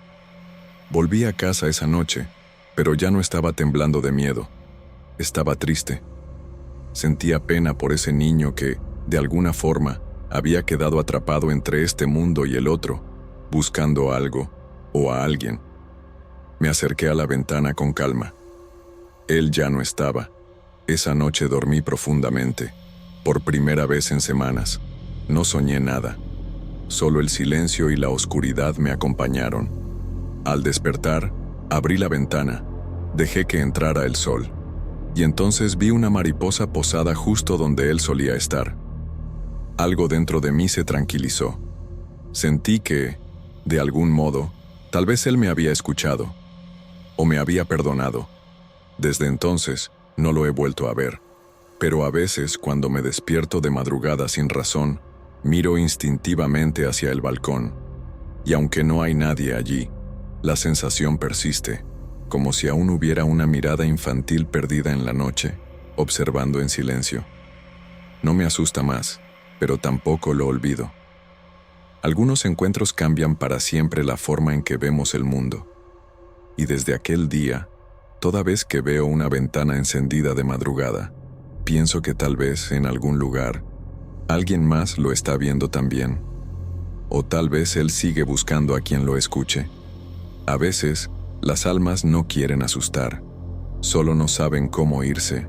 Volví a casa esa noche, pero ya no estaba temblando de miedo. Estaba triste. Sentía pena por ese niño que, de alguna forma, había quedado atrapado entre este mundo y el otro, buscando algo o a alguien. Me acerqué a la ventana con calma. Él ya no estaba. Esa noche dormí profundamente, por primera vez en semanas. No soñé nada. Solo el silencio y la oscuridad me acompañaron. Al despertar, abrí la ventana, dejé que entrara el sol, y entonces vi una mariposa posada justo donde él solía estar. Algo dentro de mí se tranquilizó. Sentí que, de algún modo, tal vez él me había escuchado, o me había perdonado. Desde entonces, no lo he vuelto a ver, pero a veces, cuando me despierto de madrugada sin razón, miro instintivamente hacia el balcón, y aunque no hay nadie allí, la sensación persiste, como si aún hubiera una mirada infantil perdida en la noche, observando en silencio. No me asusta más, pero tampoco lo olvido. Algunos encuentros cambian para siempre la forma en que vemos el mundo, y desde aquel día, toda vez que veo una ventana encendida de madrugada, pienso que tal vez en algún lugar, alguien más lo está viendo también. O tal vez él sigue buscando a quien lo escuche. A veces, las almas no quieren asustar, solo no saben cómo irse.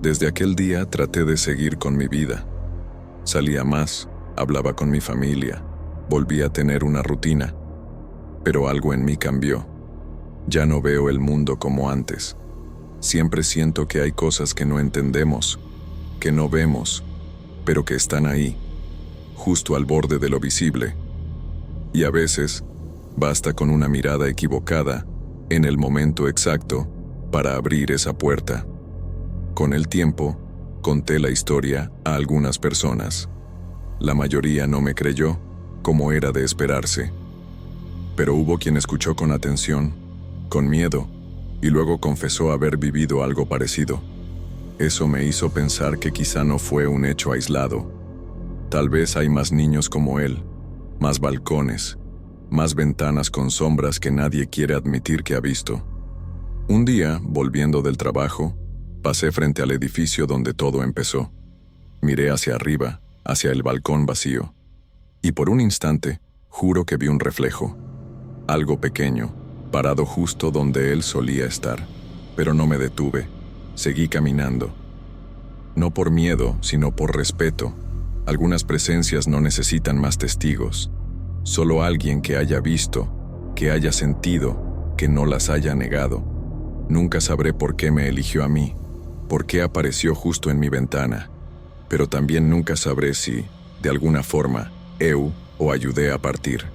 Desde aquel día traté de seguir con mi vida. Salía más, hablaba con mi familia, volví a tener una rutina. Pero algo en mí cambió. Ya no veo el mundo como antes. Siempre siento que hay cosas que no entendemos, que no vemos, pero que están ahí, justo al borde de lo visible. Y a veces, basta con una mirada equivocada, en el momento exacto, para abrir esa puerta. Con el tiempo, conté la historia a algunas personas. La mayoría no me creyó, como era de esperarse. Pero hubo quien escuchó con atención, con miedo, y luego confesó haber vivido algo parecido. Eso me hizo pensar que quizá no fue un hecho aislado. Tal vez hay más niños como él, más balcones, más ventanas con sombras que nadie quiere admitir que ha visto. Un día, volviendo del trabajo, pasé frente al edificio donde todo empezó. Miré hacia arriba, hacia el balcón vacío, y por un instante, juro que vi un reflejo. Algo pequeño, parado justo donde él solía estar. Pero no me detuve. Seguí caminando. No por miedo, sino por respeto. Algunas presencias no necesitan más testigos. Solo alguien que haya visto, que haya sentido, que no las haya negado. Nunca sabré por qué me eligió a mí, por qué apareció justo en mi ventana, pero también nunca sabré si, de alguna forma, o ayudé a partir.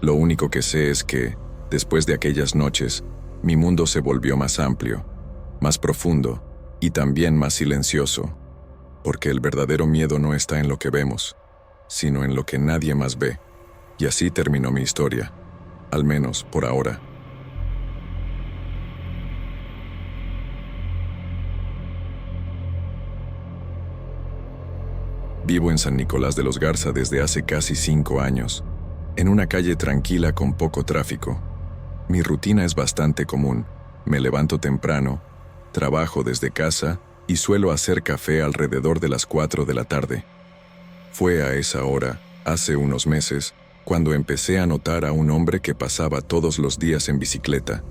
Lo único que sé es que, después de aquellas noches, mi mundo se volvió más amplio, más profundo y también más silencioso, porque el verdadero miedo no está en lo que vemos, sino en lo que nadie más ve. Y así terminó mi historia, al menos por ahora. Vivo en San Nicolás de los Garza desde hace casi 5 años, en una calle tranquila con poco tráfico. Mi rutina es bastante común. Me levanto temprano, trabajo desde casa y suelo hacer café alrededor de las 4 de la tarde. Fue a esa hora, hace unos meses, cuando empecé a notar a un hombre que pasaba todos los días en bicicleta.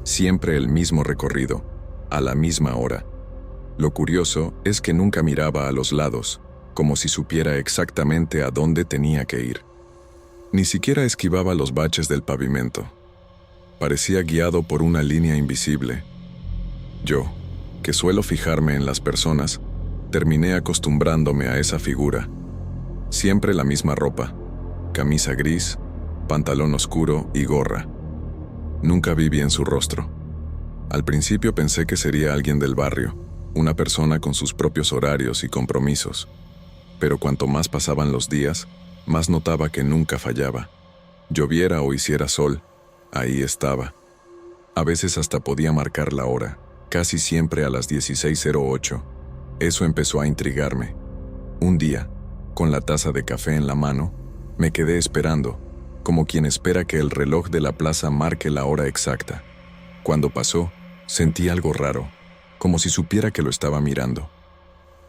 Siempre el mismo recorrido, a la misma hora. Lo curioso es que nunca miraba a los lados, como si supiera exactamente a dónde tenía que ir. Ni siquiera esquivaba los baches del pavimento. Parecía guiado por una línea invisible. Yo, que suelo fijarme en las personas, terminé acostumbrándome a esa figura. Siempre la misma ropa, camisa gris, pantalón oscuro y gorra. Nunca vi bien su rostro. Al principio pensé que sería alguien del barrio, una persona con sus propios horarios y compromisos. Pero cuanto más pasaban los días, más notaba que nunca fallaba. Lloviera o hiciera sol, ahí estaba. A veces hasta podía marcar la hora, casi siempre a las 16:08. Eso empezó a intrigarme. Un día, con la taza de café en la mano, me quedé esperando, como quien espera que el reloj de la plaza marque la hora exacta. Cuando pasó, sentí algo raro, como si supiera que lo estaba mirando.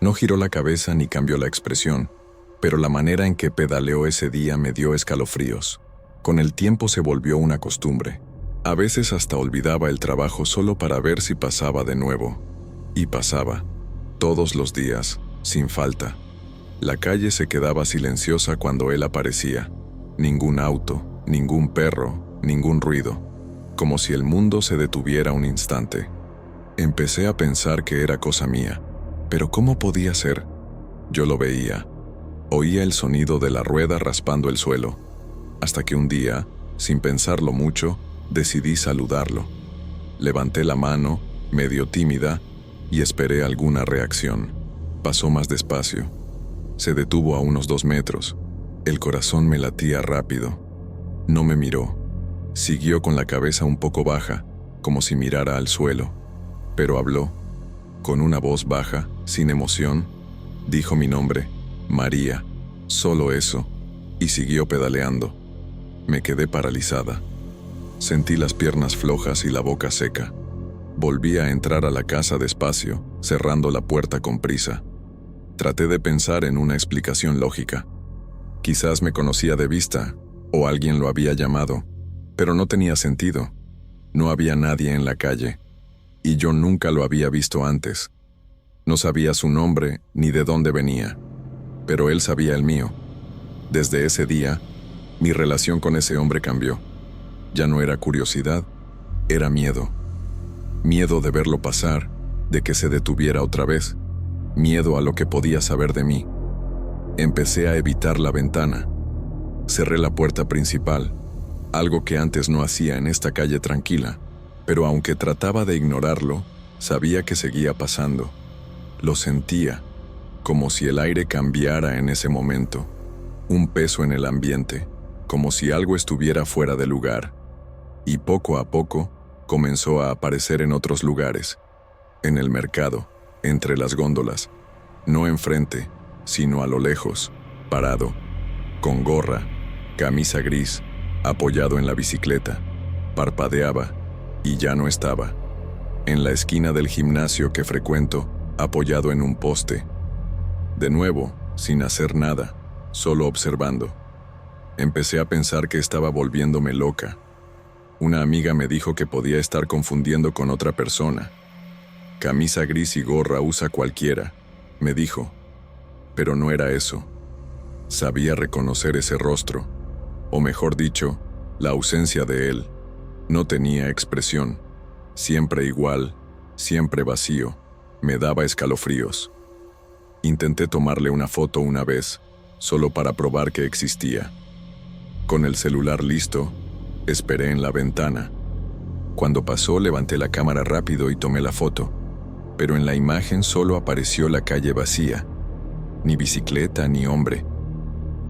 No giró la cabeza ni cambió la expresión, pero la manera en que pedaleó ese día me dio escalofríos. Con el tiempo se volvió una costumbre. A veces hasta olvidaba el trabajo solo para ver si pasaba de nuevo. Y pasaba, todos los días, sin falta. La calle se quedaba silenciosa cuando él aparecía. Ningún auto, ningún perro, ningún ruido. Como si el mundo se detuviera un instante. Empecé a pensar que era cosa mía. Pero ¿cómo podía ser? Yo lo veía. Oía el sonido de la rueda raspando el suelo. Hasta que un día, sin pensarlo mucho, decidí saludarlo. Levanté la mano, medio tímida, y esperé alguna reacción. Pasó más despacio. Se detuvo a unos 2 metros. El corazón me latía rápido. No me miró. Siguió con la cabeza un poco baja, como si mirara al suelo. Pero habló. Con una voz baja, sin emoción, dijo mi nombre, María, solo eso, y siguió pedaleando. Me quedé paralizada. Sentí las piernas flojas y la boca seca. Volví a entrar a la casa despacio, cerrando la puerta con prisa. Traté de pensar en una explicación lógica. Quizás me conocía de vista, o alguien lo había llamado, pero no tenía sentido. No había nadie en la calle. Y yo nunca lo había visto antes. No sabía su nombre ni de dónde venía, pero él sabía el mío. Desde ese día, mi relación con ese hombre cambió. Ya no era curiosidad, era miedo. Miedo de verlo pasar, de que se detuviera otra vez. Miedo a lo que podía saber de mí. Empecé a evitar la ventana. Cerré la puerta principal, algo que antes no hacía en esta calle tranquila. Pero aunque trataba de ignorarlo, sabía que seguía pasando. Lo sentía, como si el aire cambiara en ese momento. Un peso en el ambiente, como si algo estuviera fuera de lugar. Y poco a poco, comenzó a aparecer en otros lugares. En el mercado, entre las góndolas. No enfrente, sino a lo lejos, parado, con gorra, camisa gris, apoyado en la bicicleta. Parpadeaba. Y ya no estaba. En la esquina del gimnasio que frecuento, apoyado en un poste. De nuevo, sin hacer nada, solo observando. Empecé a pensar que estaba volviéndome loca. Una amiga me dijo que podía estar confundiendo con otra persona. Camisa gris y gorra usa cualquiera, me dijo. Pero no era eso. Sabía reconocer ese rostro, o mejor dicho, la ausencia de él. No tenía expresión, siempre igual, siempre vacío. Me daba escalofríos. Intenté tomarle una foto una vez, solo para probar que existía. Con el celular listo, esperé en la ventana. Cuando pasó, levanté la cámara rápido y tomé la foto, pero en la imagen solo apareció la calle vacía. Ni bicicleta ni hombre.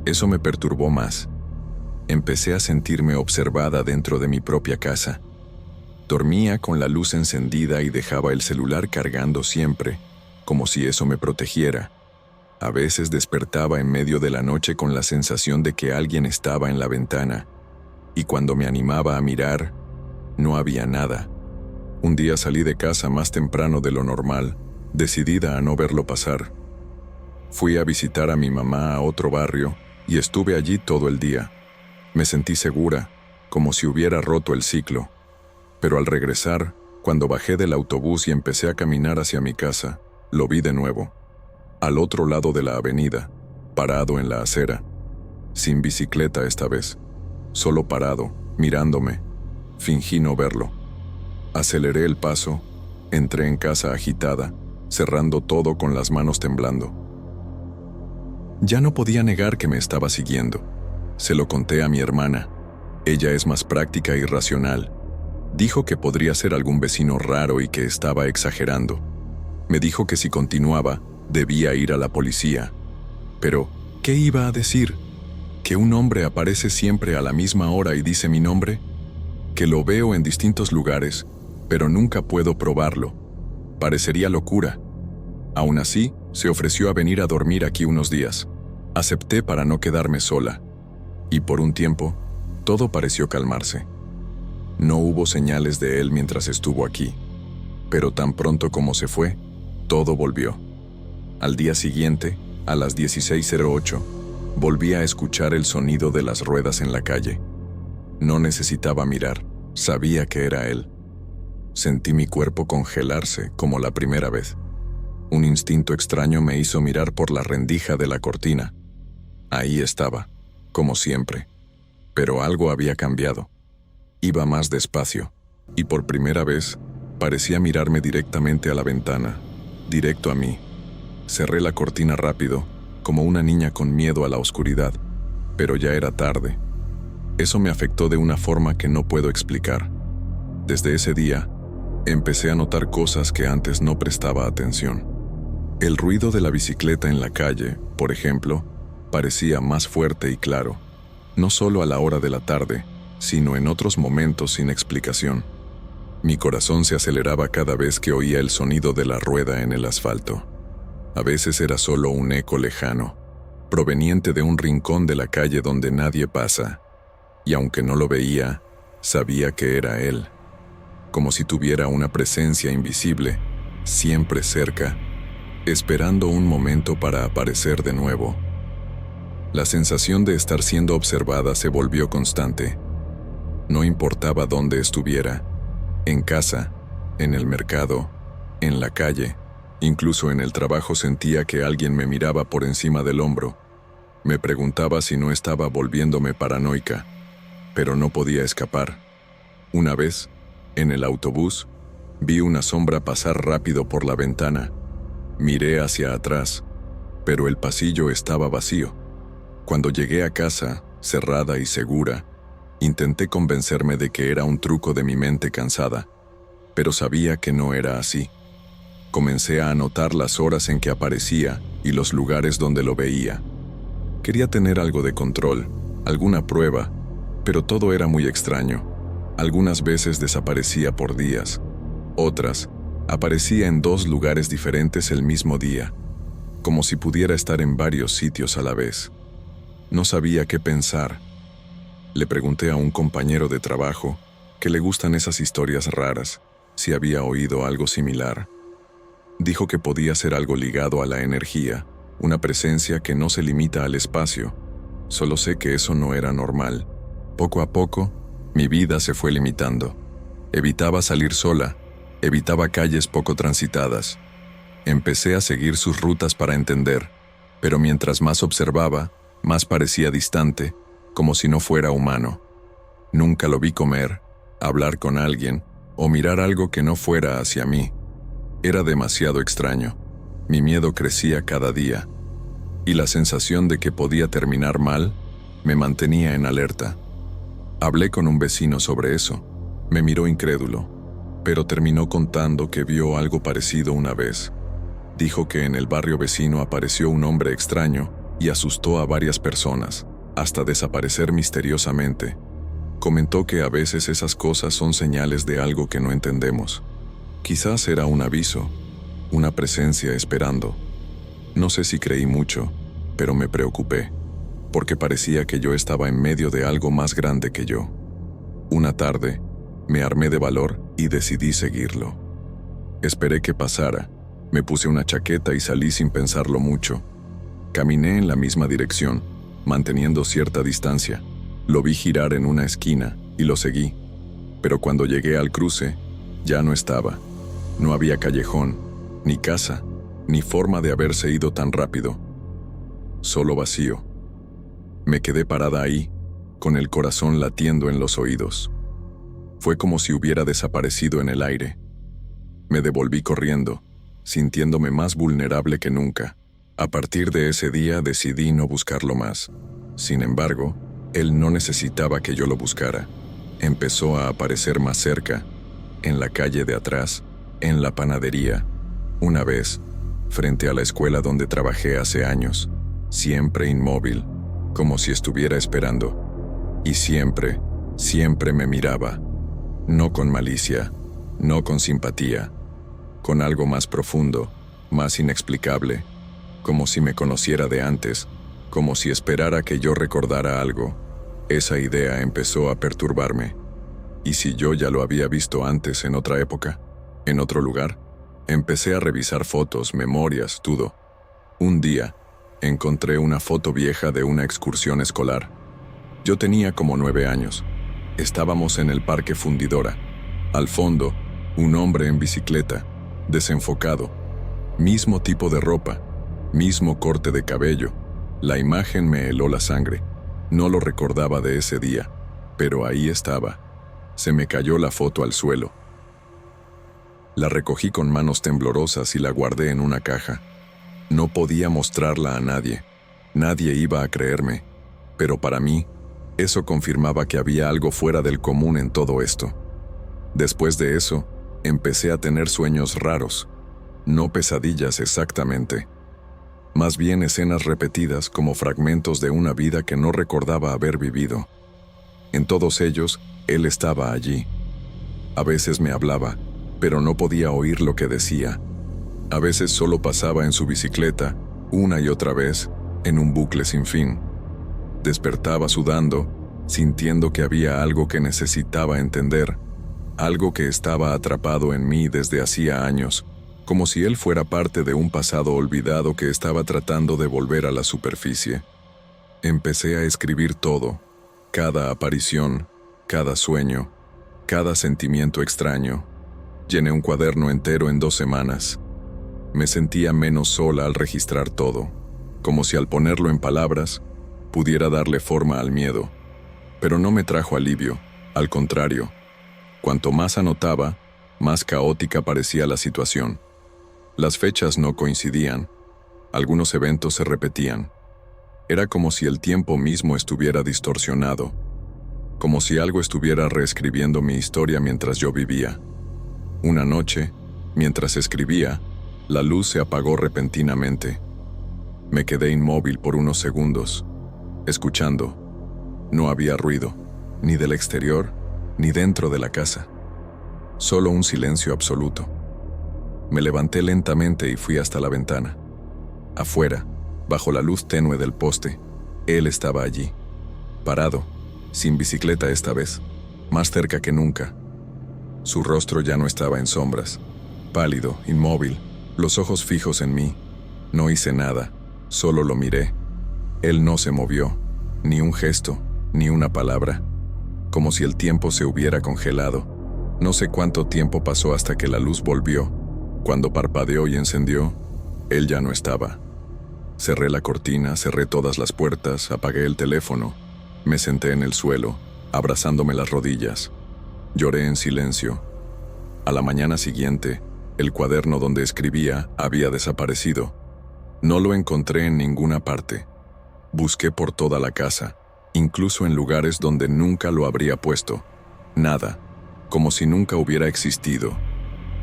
Eso me perturbó más. Empecé a sentirme observada dentro de mi propia casa. Dormía con la luz encendida y dejaba el celular cargando siempre, como si eso me protegiera. A veces despertaba en medio de la noche con la sensación de que alguien estaba en la ventana, y cuando me animaba a mirar, no había nada. Un día salí de casa más temprano de lo normal, decidida a no verlo pasar. Fui a visitar a mi mamá a otro barrio y estuve allí todo el día. Me sentí segura, como si hubiera roto el ciclo. Pero al regresar, cuando bajé del autobús y empecé a caminar hacia mi casa, lo vi de nuevo. Al otro lado de la avenida, parado en la acera. Sin bicicleta esta vez. Solo parado, mirándome. Fingí no verlo. Aceleré el paso, entré en casa agitada, cerrando todo con las manos temblando. Ya no podía negar que me estaba siguiendo. Se lo conté a mi hermana. Ella es más práctica y racional. Dijo que podría ser algún vecino raro y que estaba exagerando. Me dijo que si continuaba, debía ir a la policía. Pero, ¿qué iba a decir? ¿Que un hombre aparece siempre a la misma hora y dice mi nombre? Que lo veo en distintos lugares, pero nunca puedo probarlo. Parecería locura. Aún así, se ofreció a venir a dormir aquí unos días. Acepté para no quedarme sola. Y por un tiempo, todo pareció calmarse. No hubo señales de él mientras estuvo aquí. Pero tan pronto como se fue, todo volvió. Al día siguiente, a las 16:08, volví a escuchar el sonido de las ruedas en la calle. No necesitaba mirar, sabía que era él. Sentí mi cuerpo congelarse como la primera vez. Un instinto extraño me hizo mirar por la rendija de la cortina. Ahí estaba, como siempre. Pero algo había cambiado. Iba más despacio, y por primera vez parecía mirarme directamente a la ventana, directo a mí. Cerré la cortina rápido, como una niña con miedo a la oscuridad, pero ya era tarde. Eso me afectó de una forma que no puedo explicar. Desde ese día, empecé a notar cosas que antes no prestaba atención. El ruido de la bicicleta en la calle, por ejemplo, parecía más fuerte y claro, no solo a la hora de la tarde, sino en otros momentos sin explicación. Mi corazón se aceleraba cada vez que oía el sonido de la rueda en el asfalto. A veces era solo un eco lejano, proveniente de un rincón de la calle donde nadie pasa, y aunque no lo veía, sabía que era él, como si tuviera una presencia invisible, siempre cerca, esperando un momento para aparecer de nuevo. La sensación de estar siendo observada se volvió constante. No importaba dónde estuviera, en casa, en el mercado, en la calle, incluso en el trabajo sentía que alguien me miraba por encima del hombro. Me preguntaba si no estaba volviéndome paranoica, pero no podía escapar. Una vez, en el autobús, vi una sombra pasar rápido por la ventana. Miré hacia atrás, pero el pasillo estaba vacío. Cuando llegué a casa, cerrada y segura, intenté convencerme de que era un truco de mi mente cansada, pero sabía que no era así. Comencé a anotar las horas en que aparecía y los lugares donde lo veía. Quería tener algo de control, alguna prueba, pero todo era muy extraño. Algunas veces desaparecía por días, otras aparecía en 2 lugares diferentes el mismo día, como si pudiera estar en varios sitios a la vez. No sabía qué pensar. Le pregunté a un compañero de trabajo, que le gustan esas historias raras, si había oído algo similar. Dijo que podía ser algo ligado a la energía, una presencia que no se limita al espacio. Solo sé que eso no era normal. Poco a poco, mi vida se fue limitando. Evitaba salir sola, evitaba calles poco transitadas. Empecé a seguir sus rutas para entender, pero mientras más observaba, más parecía distante, como si no fuera humano. Nunca lo vi comer, hablar con alguien o mirar algo que no fuera hacia mí. Era demasiado extraño. Mi miedo crecía cada día, y la sensación de que podía terminar mal me mantenía en alerta. Hablé con un vecino sobre eso. Me miró incrédulo, pero terminó contando que vio algo parecido una vez. Dijo que en el barrio vecino apareció un hombre extraño y asustó a varias personas, hasta desaparecer misteriosamente. Comentó que a veces esas cosas son señales de algo que no entendemos. Quizás era un aviso, una presencia esperando. No sé si creí mucho, pero me preocupé, porque parecía que yo estaba en medio de algo más grande que yo. Una tarde, me armé de valor y decidí seguirlo. Esperé que pasara, me puse una chaqueta y salí sin pensarlo mucho. Caminé en la misma dirección, manteniendo cierta distancia. Lo vi girar en una esquina y lo seguí, pero cuando llegué al cruce, ya no estaba. No había callejón, ni casa, ni forma de haberse ido tan rápido. Solo vacío. Me quedé parada ahí, con el corazón latiendo en los oídos. Fue como si hubiera desaparecido en el aire. Me devolví corriendo, sintiéndome más vulnerable que nunca. A partir de ese día decidí no buscarlo más. Sin embargo, él no necesitaba que yo lo buscara. Empezó a aparecer más cerca, en la calle de atrás, en la panadería, una vez, frente a la escuela donde trabajé hace años, siempre inmóvil, como si estuviera esperando. Y siempre, siempre me miraba, no con malicia, no con simpatía, con algo más profundo, más inexplicable, como si me conociera de antes, como si esperara que yo recordara algo. Esa idea empezó a perturbarme. ¿Y si yo ya lo había visto antes en otra época, en otro lugar? Empecé a revisar fotos, memorias, todo. Un día, encontré una foto vieja de una excursión escolar. Yo tenía como 9 años. Estábamos en el Parque Fundidora. Al fondo, un hombre en bicicleta, desenfocado. Mismo tipo de ropa, mismo corte de cabello. La imagen me heló la sangre. No lo recordaba de ese día, pero ahí estaba. Se me cayó la foto al suelo. La recogí con manos temblorosas y la guardé en una caja. No podía mostrarla a nadie. Nadie iba a creerme. Pero para mí, eso confirmaba que había algo fuera del común en todo esto. Después de eso, empecé a tener sueños raros. No pesadillas exactamente. Más bien escenas repetidas como fragmentos de una vida que no recordaba haber vivido. En todos ellos, él estaba allí. A veces me hablaba, pero no podía oír lo que decía. A veces solo pasaba en su bicicleta, una y otra vez, en un bucle sin fin. Despertaba sudando, sintiendo que había algo que necesitaba entender, algo que estaba atrapado en mí desde hacía años, como si él fuera parte de un pasado olvidado que estaba tratando de volver a la superficie. Empecé a escribir todo, cada aparición, cada sueño, cada sentimiento extraño. Llené un cuaderno entero en 2 semanas. Me sentía menos sola al registrar todo, como si al ponerlo en palabras, pudiera darle forma al miedo. Pero no me trajo alivio, al contrario. Cuanto más anotaba, más caótica parecía la situación. Las fechas no coincidían, algunos eventos se repetían. Era como si el tiempo mismo estuviera distorsionado, como si algo estuviera reescribiendo mi historia mientras yo vivía. Una noche, mientras escribía, la luz se apagó repentinamente. Me quedé inmóvil por unos segundos, escuchando. No había ruido, ni del exterior, ni dentro de la casa. Solo un silencio absoluto. Me levanté lentamente y fui hasta la ventana. Afuera, bajo la luz tenue del poste, él estaba allí, parado, sin bicicleta esta vez, más cerca que nunca. Su rostro ya no estaba en sombras, pálido, inmóvil, los ojos fijos en mí. No hice nada, solo lo miré. Él no se movió, ni un gesto, ni una palabra, como si el tiempo se hubiera congelado. No sé cuánto tiempo pasó hasta que la luz volvió. Cuando parpadeó y encendió, él ya no estaba. Cerré la cortina, cerré todas las puertas, apagué el teléfono. Me senté en el suelo, abrazándome las rodillas. Lloré en silencio. A la mañana siguiente, El cuaderno donde escribía había desaparecido. No lo encontré en ninguna parte. Busqué por toda la casa, incluso en lugares donde nunca lo habría puesto. Nada, como si nunca hubiera existido.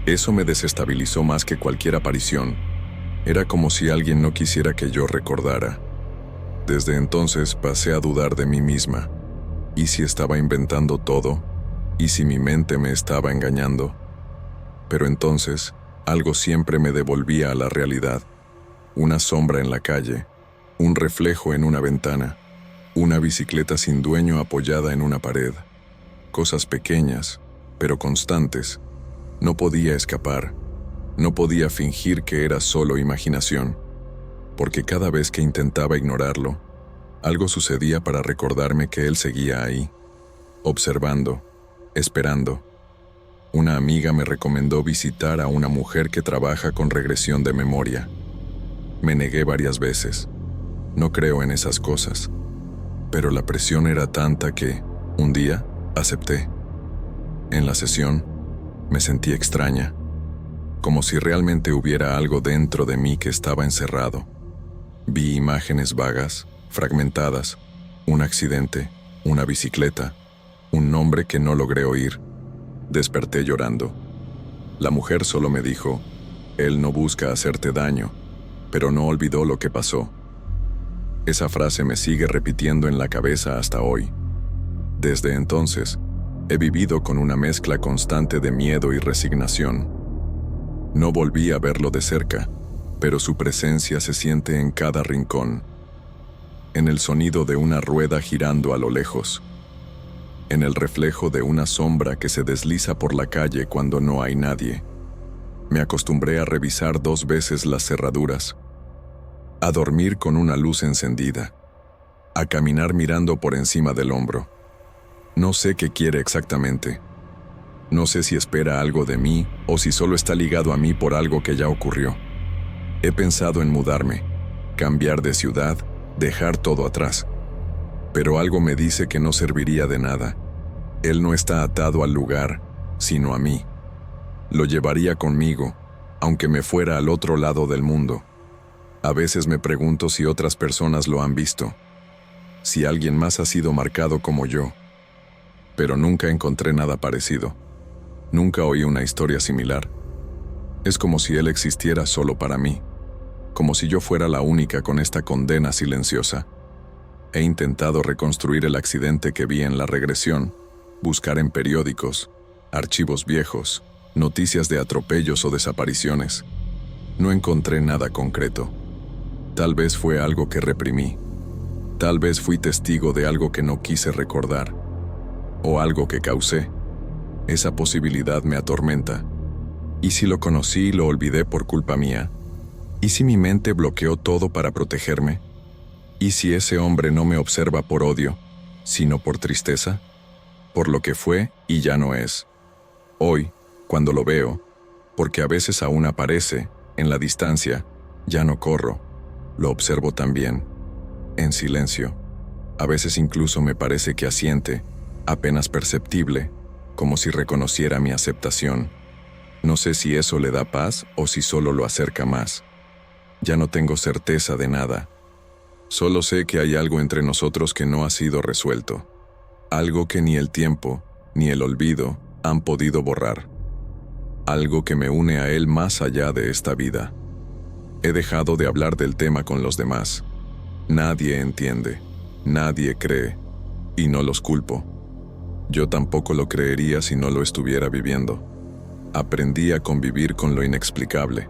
Eso me desestabilizó más que cualquier aparición. Era como si alguien no quisiera que yo recordara. Desde entonces pasé a dudar de mí misma. ¿Y si estaba inventando todo? ¿Y si mi mente me estaba engañando? Pero entonces, algo siempre me devolvía a la realidad. Una sombra en la calle, un reflejo en una ventana, una bicicleta sin dueño apoyada en una pared. Cosas pequeñas, pero constantes. No podía escapar. No podía fingir que era solo imaginación, porque cada vez que intentaba ignorarlo, algo sucedía para recordarme que él seguía ahí, observando, esperando. Una amiga me recomendó visitar a una mujer que trabaja con regresión de memoria. Me negué varias veces. No creo en esas cosas. Pero la presión era tanta que, un día, acepté. En la sesión, me sentí extraña, como si realmente hubiera algo dentro de mí que estaba encerrado. Vi imágenes vagas, fragmentadas, un accidente, una bicicleta, un nombre que no logré oír. Desperté llorando. La mujer solo me dijo, él no busca hacerte daño, pero no olvidó lo que pasó. Esa frase me sigue repitiendo en la cabeza hasta hoy. Desde entonces, he vivido con una mezcla constante de miedo y resignación. No volví a verlo de cerca, pero su presencia se siente en cada rincón, en el sonido de una rueda girando a lo lejos, en el reflejo de una sombra que se desliza por la calle cuando no hay nadie. Me acostumbré a revisar 2 veces las cerraduras, a dormir con una luz encendida, a caminar mirando por encima del hombro. No sé qué quiere exactamente. No sé si espera algo de mí o si solo está ligado a mí por algo que ya ocurrió. He pensado en mudarme, cambiar de ciudad, dejar todo atrás. Pero algo me dice que no serviría de nada. Él no está atado al lugar, sino a mí. Lo llevaría conmigo, aunque me fuera al otro lado del mundo. A veces me pregunto si otras personas lo han visto, si alguien más ha sido marcado como yo. Pero nunca encontré nada parecido. Nunca oí una historia similar. Es como si él existiera solo para mí, como si yo fuera la única con esta condena silenciosa. He intentado reconstruir el accidente que vi en la regresión, buscar en periódicos, archivos viejos, noticias de atropellos o desapariciones. No encontré nada concreto. Tal vez fue algo que reprimí. Tal vez fui testigo de algo que no quise recordar. O algo que causé. Esa posibilidad me atormenta. ¿Y si lo conocí y lo olvidé por culpa mía? ¿Y si mi mente bloqueó todo para protegerme? ¿Y si ese hombre no me observa por odio, sino por tristeza? Por lo que fue y ya no es. Hoy, cuando lo veo, porque a veces aún aparece, en la distancia, ya no corro, lo observo también, en silencio. A veces incluso me parece que asiente, apenas perceptible, como si reconociera mi aceptación. No sé si eso le da paz o si solo lo acerca más. Ya no tengo certeza de nada. Solo sé que hay algo entre nosotros que no ha sido resuelto. Algo que ni el tiempo, ni el olvido han podido borrar. Algo que me une a él más allá de esta vida. He dejado de hablar del tema con los demás. Nadie entiende, nadie cree, y no los culpo. Yo tampoco lo creería si no lo estuviera viviendo. Aprendí a convivir con lo inexplicable,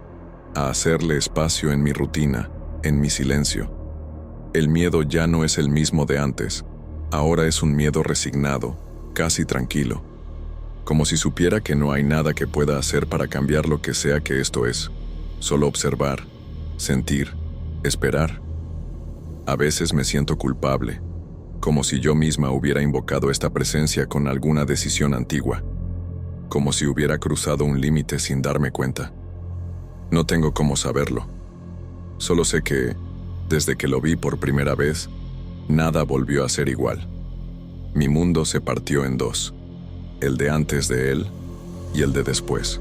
a hacerle espacio en mi rutina, en mi silencio. El miedo ya no es el mismo de antes. Ahora es un miedo resignado, casi tranquilo. Como si supiera que no hay nada que pueda hacer para cambiar lo que sea que esto es. Solo observar, sentir, esperar. A veces me siento culpable, como si yo misma hubiera invocado esta presencia con alguna decisión antigua, como si hubiera cruzado un límite sin darme cuenta. No tengo cómo saberlo. Solo sé que, desde que lo vi por primera vez, nada volvió a ser igual. Mi mundo se partió en 2, el de antes de él y el de después.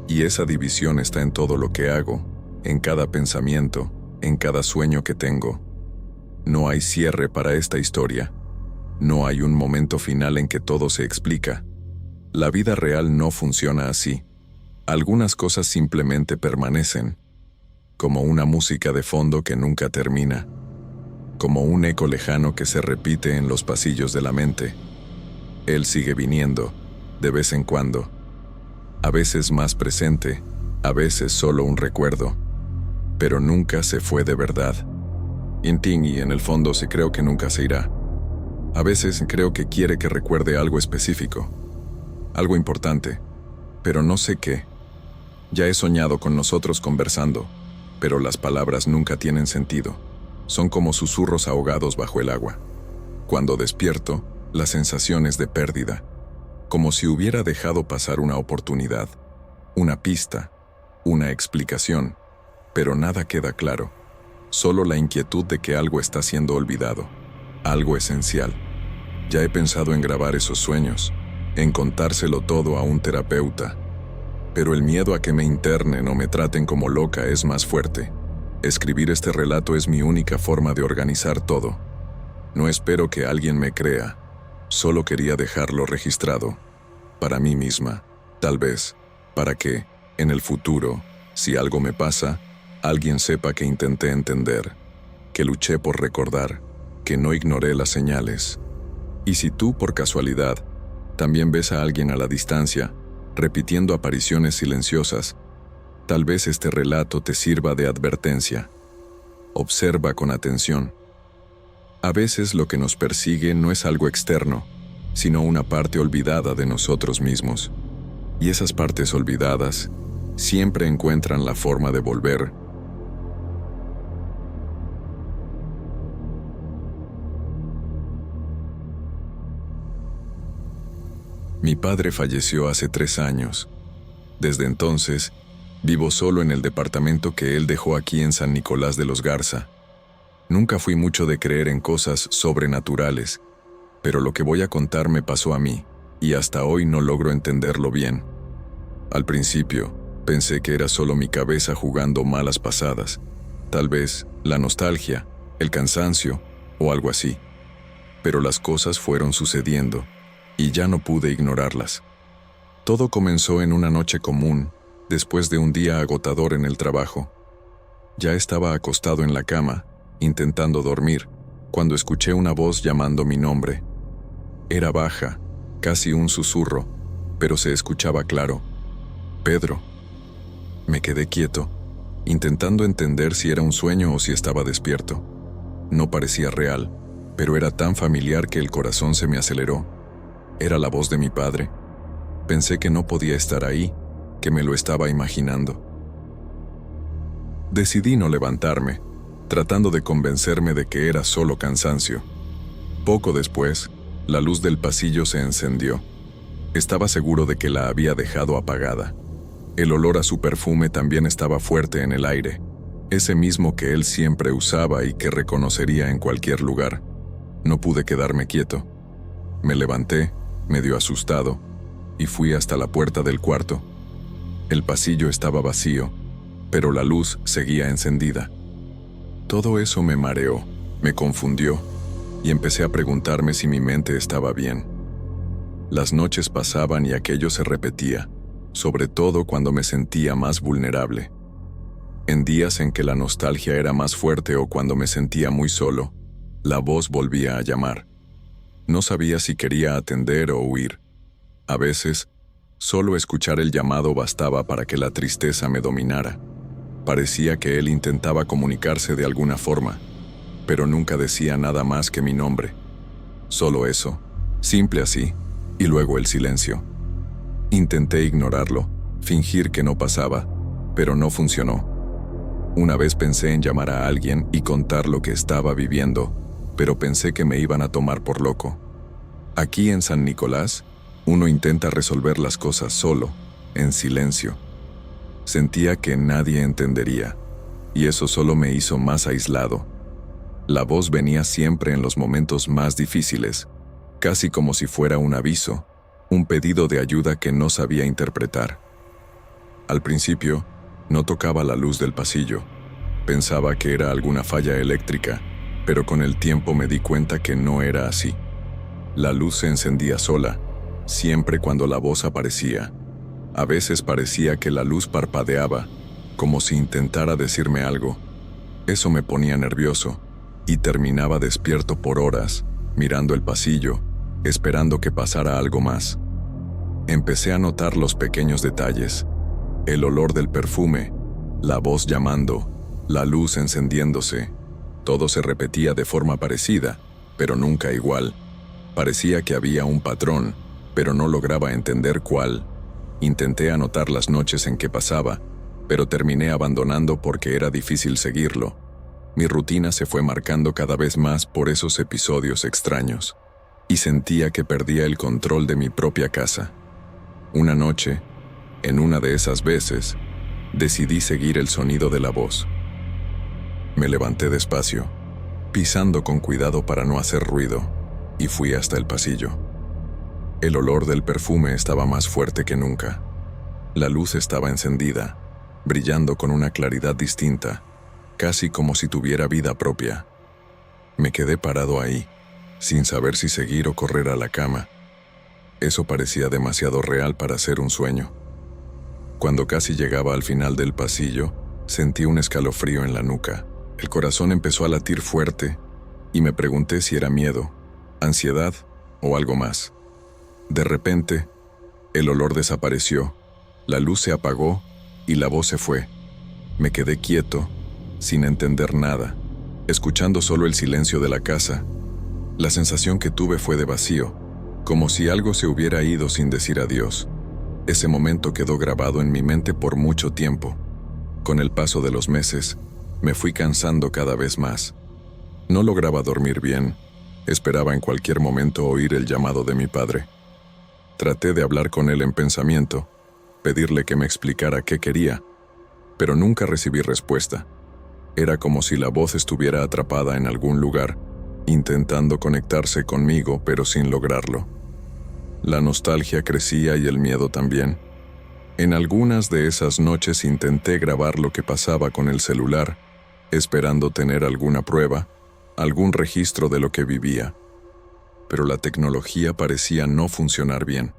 Y esa división está en todo lo que hago, en cada pensamiento, en cada sueño que tengo. No hay cierre para esta historia. No hay un momento final en que todo se explica. La vida real no funciona así. Algunas cosas simplemente permanecen, como una música de fondo que nunca termina, como un eco lejano que se repite en los pasillos de la mente. Él sigue viniendo, de vez en cuando. A veces más presente, a veces solo un recuerdo, pero nunca se fue de verdad. Y en el fondo sí creo que nunca se irá. A veces creo que quiere que recuerde algo específico, algo importante, pero no sé qué. Ya he soñado con nosotros conversando, pero las palabras nunca tienen sentido. Son como susurros ahogados bajo el agua. Cuando despierto, la sensación es de pérdida, como si hubiera dejado pasar una oportunidad, una pista, una explicación, pero nada queda claro. Solo la inquietud de que algo está siendo olvidado, algo esencial. Ya he pensado en grabar esos sueños, en contárselo todo a un terapeuta, pero el miedo a que me internen o me traten como loca es más fuerte. Escribir este relato es mi única forma de organizar todo. No espero que alguien me crea, solo quería dejarlo registrado, para mí misma, tal vez, para que, en el futuro, si algo me pasa, alguien sepa que intenté entender, que luché por recordar, que no ignoré las señales. Y si tú, por casualidad, también ves a alguien a la distancia, repitiendo apariciones silenciosas, tal vez este relato te sirva de advertencia. Observa con atención. A veces lo que nos persigue no es algo externo, sino una parte olvidada de nosotros mismos. Y esas partes olvidadas siempre encuentran la forma de volver. Mi padre falleció hace 3 años. Desde entonces, vivo solo en el departamento que él dejó aquí en San Nicolás de los Garza. Nunca fui mucho de creer en cosas sobrenaturales, pero lo que voy a contar me pasó a mí, y hasta hoy no logro entenderlo bien. Al principio, pensé que era solo mi cabeza jugando malas pasadas, tal vez la nostalgia, el cansancio o algo así. Pero las cosas fueron sucediendo, y ya no pude ignorarlas. Todo comenzó en una noche común, después de un día agotador en el trabajo. Ya estaba acostado en la cama, intentando dormir, cuando escuché una voz llamando mi nombre. Era baja, casi un susurro, pero se escuchaba claro. «Pedro». Me quedé quieto, intentando entender si era un sueño o si estaba despierto. No parecía real, pero era tan familiar que el corazón se me aceleró. Era la voz de mi padre. Pensé que no podía estar ahí, que me lo estaba imaginando. Decidí no levantarme, tratando de convencerme de que era solo cansancio. Poco después, la luz del pasillo se encendió. Estaba seguro de que la había dejado apagada. El olor a su perfume también estaba fuerte en el aire, ese mismo que él siempre usaba y que reconocería en cualquier lugar. No pude quedarme quieto. Me levanté, medio asustado, y fui hasta la puerta del cuarto. El pasillo estaba vacío, pero la luz seguía encendida. Todo eso me mareó, me confundió, y empecé a preguntarme si mi mente estaba bien. Las noches pasaban y aquello se repetía, sobre todo cuando me sentía más vulnerable. En días en que la nostalgia era más fuerte o cuando me sentía muy solo, la voz volvía a llamar. No sabía si quería atender o huir. A veces, solo escuchar el llamado bastaba para que la tristeza me dominara. Parecía que él intentaba comunicarse de alguna forma, pero nunca decía nada más que mi nombre. Solo eso, simple así, y luego el silencio. Intenté ignorarlo, fingir que no pasaba, pero no funcionó. Una vez pensé en llamar a alguien y contar lo que estaba viviendo, pero pensé que me iban a tomar por loco. Aquí en San Nicolás, uno intenta resolver las cosas solo, en silencio. Sentía que nadie entendería, y eso solo me hizo más aislado. La voz venía siempre en los momentos más difíciles, casi como si fuera un aviso, un pedido de ayuda que no sabía interpretar. Al principio, no tocaba la luz del pasillo. Pensaba que era alguna falla eléctrica, pero con el tiempo me di cuenta que no era así. La luz se encendía sola, siempre cuando la voz aparecía. A veces parecía que la luz parpadeaba, como si intentara decirme algo. Eso me ponía nervioso, y terminaba despierto por horas, mirando el pasillo, esperando que pasara algo más. Empecé a notar los pequeños detalles, el olor del perfume, la voz llamando, la luz encendiéndose. Todo se repetía de forma parecida, pero nunca igual. Parecía que había un patrón, pero no lograba entender cuál. Intenté anotar las noches en que pasaba, pero terminé abandonando porque era difícil seguirlo. Mi rutina se fue marcando cada vez más por esos episodios extraños, y sentía que perdía el control de mi propia casa. Una noche, en una de esas veces, decidí seguir el sonido de la voz. Me levanté despacio, pisando con cuidado para no hacer ruido, y fui hasta el pasillo. El olor del perfume estaba más fuerte que nunca. La luz estaba encendida, brillando con una claridad distinta, casi como si tuviera vida propia. Me quedé parado ahí, sin saber si seguir o correr a la cama. Eso parecía demasiado real para ser un sueño. Cuando casi llegaba al final del pasillo, sentí un escalofrío en la nuca. El corazón empezó a latir fuerte y me pregunté si era miedo, ansiedad o algo más. De repente, el olor desapareció, la luz se apagó y la voz se fue. Me quedé quieto, sin entender nada, escuchando solo el silencio de la casa. La sensación que tuve fue de vacío, como si algo se hubiera ido sin decir adiós. Ese momento quedó grabado en mi mente por mucho tiempo. Con el paso de los meses, me fui cansando cada vez más. No lograba dormir bien, esperaba en cualquier momento oír el llamado de mi padre. Traté de hablar con él en pensamiento, pedirle que me explicara qué quería, pero nunca recibí respuesta. Era como si la voz estuviera atrapada en algún lugar, intentando conectarse conmigo, pero sin lograrlo. La nostalgia crecía y el miedo también. En algunas de esas noches intenté grabar lo que pasaba con el celular, esperando tener alguna prueba, algún registro de lo que vivía. Pero la tecnología parecía no funcionar bien.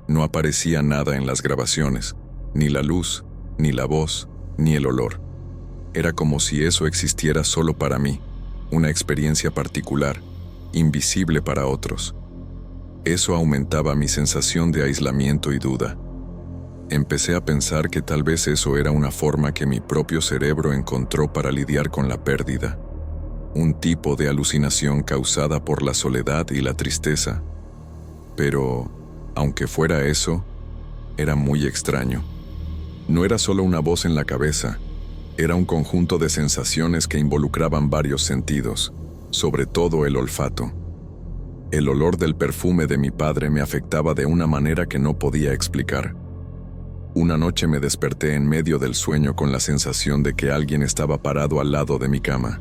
No aparecía nada en las grabaciones, ni la luz, ni la voz, ni el olor. Era como si eso existiera solo para mí, una experiencia particular, invisible para otros. Eso aumentaba mi sensación de aislamiento y duda. Empecé a pensar que tal vez eso era una forma que mi propio cerebro encontró para lidiar con la pérdida. Un tipo de alucinación causada por la soledad y la tristeza. Pero, aunque fuera eso, era muy extraño. No era solo una voz en la cabeza, era un conjunto de sensaciones que involucraban varios sentidos, sobre todo el olfato. El olor del perfume de mi padre me afectaba de una manera que no podía explicar. Una noche me desperté en medio del sueño con la sensación de que alguien estaba parado al lado de mi cama.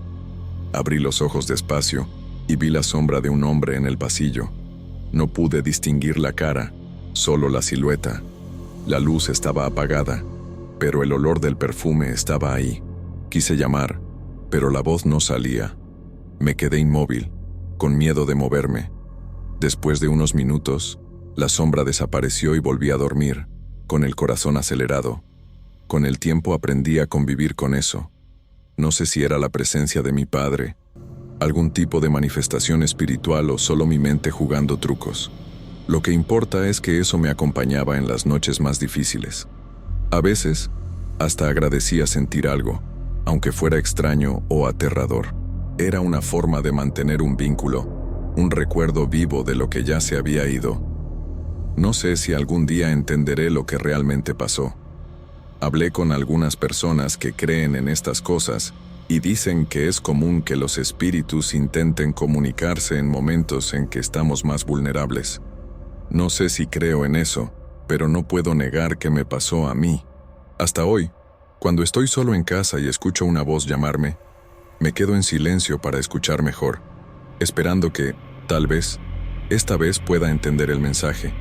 Abrí los ojos despacio y vi la sombra de un hombre en el pasillo. No pude distinguir la cara, solo la silueta. La luz estaba apagada, pero el olor del perfume estaba ahí. Quise llamar, pero la voz no salía. Me quedé inmóvil, con miedo de moverme. Después de unos minutos, la sombra desapareció y volví a dormir, con el corazón acelerado. Con el tiempo aprendí a convivir con eso. No sé si era la presencia de mi padre, algún tipo de manifestación espiritual o solo mi mente jugando trucos. Lo que importa es que eso me acompañaba en las noches más difíciles. A veces, hasta agradecía sentir algo, aunque fuera extraño o aterrador. Era una forma de mantener un vínculo, un recuerdo vivo de lo que ya se había ido. No sé si algún día entenderé lo que realmente pasó. Hablé con algunas personas que creen en estas cosas y dicen que es común que los espíritus intenten comunicarse en momentos en que estamos más vulnerables. No sé si creo en eso, pero no puedo negar que me pasó a mí. Hasta hoy, cuando estoy solo en casa y escucho una voz llamarme, me quedo en silencio para escuchar mejor, esperando que, tal vez, esta vez pueda entender el mensaje.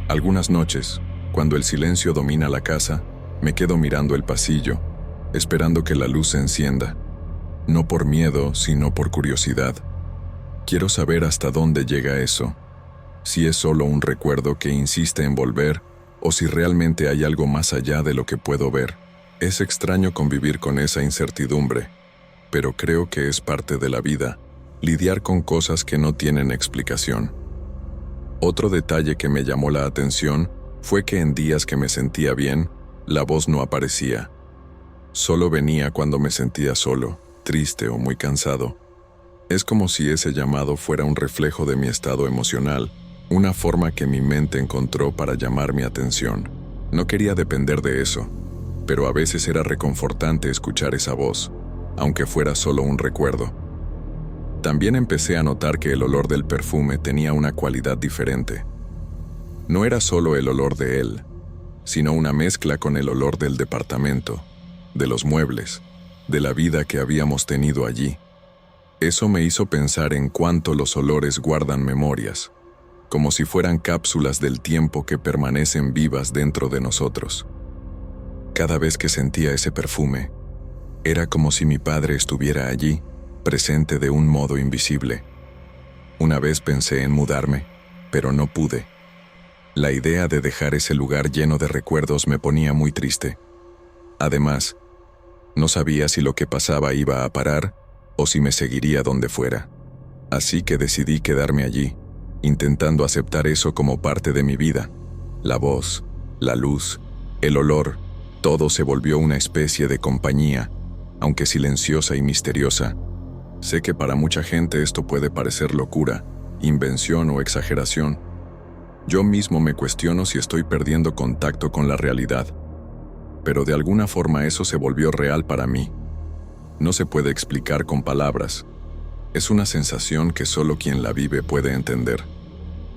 Algunas noches, Cuando el silencio domina la casa, me quedo mirando el pasillo, esperando que la luz se encienda. No por miedo, sino por curiosidad. Quiero saber hasta dónde llega eso. Si es solo un recuerdo que insiste en volver, o si realmente hay algo más allá de lo que puedo ver. Es extraño convivir con esa incertidumbre, pero creo que es parte de la vida, lidiar con cosas que no tienen explicación. Otro detalle que me llamó la atención fue que en días que me sentía bien, la voz no aparecía. Solo venía cuando me sentía solo, triste o muy cansado. Es como si ese llamado fuera un reflejo de mi estado emocional, una forma que mi mente encontró para llamar mi atención. No quería depender de eso, pero a veces era reconfortante escuchar esa voz, aunque fuera solo un recuerdo. También empecé a notar que el olor del perfume tenía una cualidad diferente. No era solo el olor de él, sino una mezcla con el olor del departamento, de los muebles, de la vida que habíamos tenido allí. Eso me hizo pensar en cuánto los olores guardan memorias, como si fueran cápsulas del tiempo que permanecen vivas dentro de nosotros. Cada vez que sentía ese perfume, era como si mi padre estuviera allí, presente de un modo invisible. Una vez pensé en mudarme, pero no pude. La idea de dejar ese lugar lleno de recuerdos me ponía muy triste. Además, no sabía si lo que pasaba iba a parar o si me seguiría donde fuera. Así que decidí quedarme allí, intentando aceptar eso como parte de mi vida. La voz, la luz, el olor, todo se volvió una especie de compañía, aunque silenciosa y misteriosa. Sé que para mucha gente esto puede parecer locura, invención o exageración. Yo mismo me cuestiono si estoy perdiendo contacto con la realidad. Pero de alguna forma eso se volvió real para mí. No se puede explicar con palabras. Es una sensación que solo quien la vive puede entender.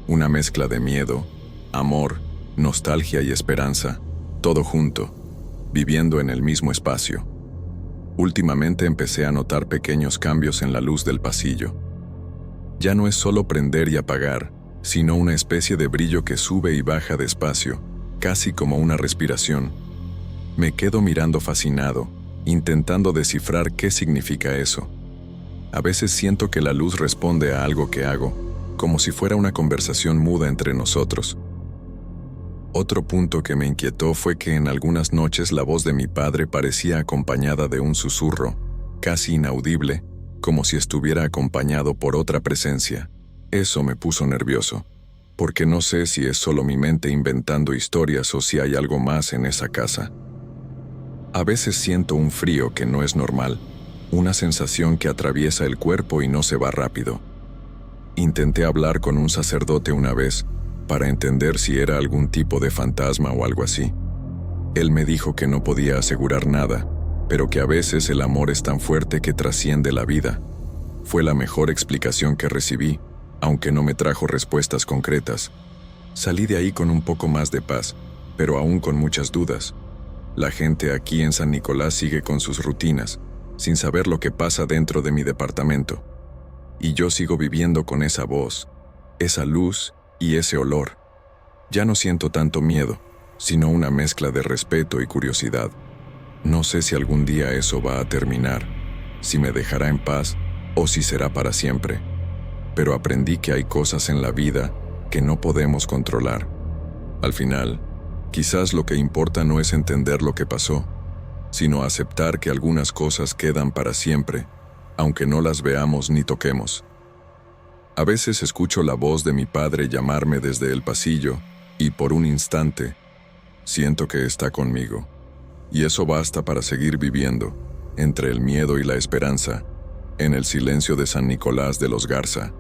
Una mezcla de miedo, amor, nostalgia y esperanza, todo junto, viviendo en el mismo espacio. Últimamente empecé a notar pequeños cambios en la luz del pasillo. Ya no es solo prender y apagar, sino una especie de brillo que sube y baja despacio, casi como una respiración. Me quedo mirando fascinado, intentando descifrar qué significa eso. A veces siento que la luz responde a algo que hago, como si fuera una conversación muda entre nosotros. Otro punto que me inquietó fue que en algunas noches la voz de mi padre parecía acompañada de un susurro, casi inaudible, como si estuviera acompañado por otra presencia. Eso me puso nervioso, porque no sé si es solo mi mente inventando historias o si hay algo más en esa casa. A veces siento un frío que no es normal, una sensación que atraviesa el cuerpo y no se va rápido. Intenté hablar con un sacerdote una vez para entender si era algún tipo de fantasma o algo así. Él me dijo que no podía asegurar nada, pero que a veces el amor es tan fuerte que trasciende la vida. Fue la mejor explicación que recibí, aunque no me trajo respuestas concretas. Salí de ahí con un poco más de paz, pero aún con muchas dudas. La gente aquí en San Nicolás sigue con sus rutinas, sin saber lo que pasa dentro de mi departamento. Y yo sigo viviendo con esa voz, esa luz y ese olor. Ya no siento tanto miedo, sino una mezcla de respeto y curiosidad. No sé si algún día eso va a terminar, si me dejará en paz o si será para siempre. Pero aprendí que hay cosas en la vida que no podemos controlar. Al final, quizás lo que importa no es entender lo que pasó, sino aceptar que algunas cosas quedan para siempre, aunque no las veamos ni toquemos. A veces escucho la voz de mi padre llamarme desde el pasillo y por un instante siento que está conmigo. Y eso basta para seguir viviendo, entre el miedo y la esperanza, en el silencio de San Nicolás de los Garza.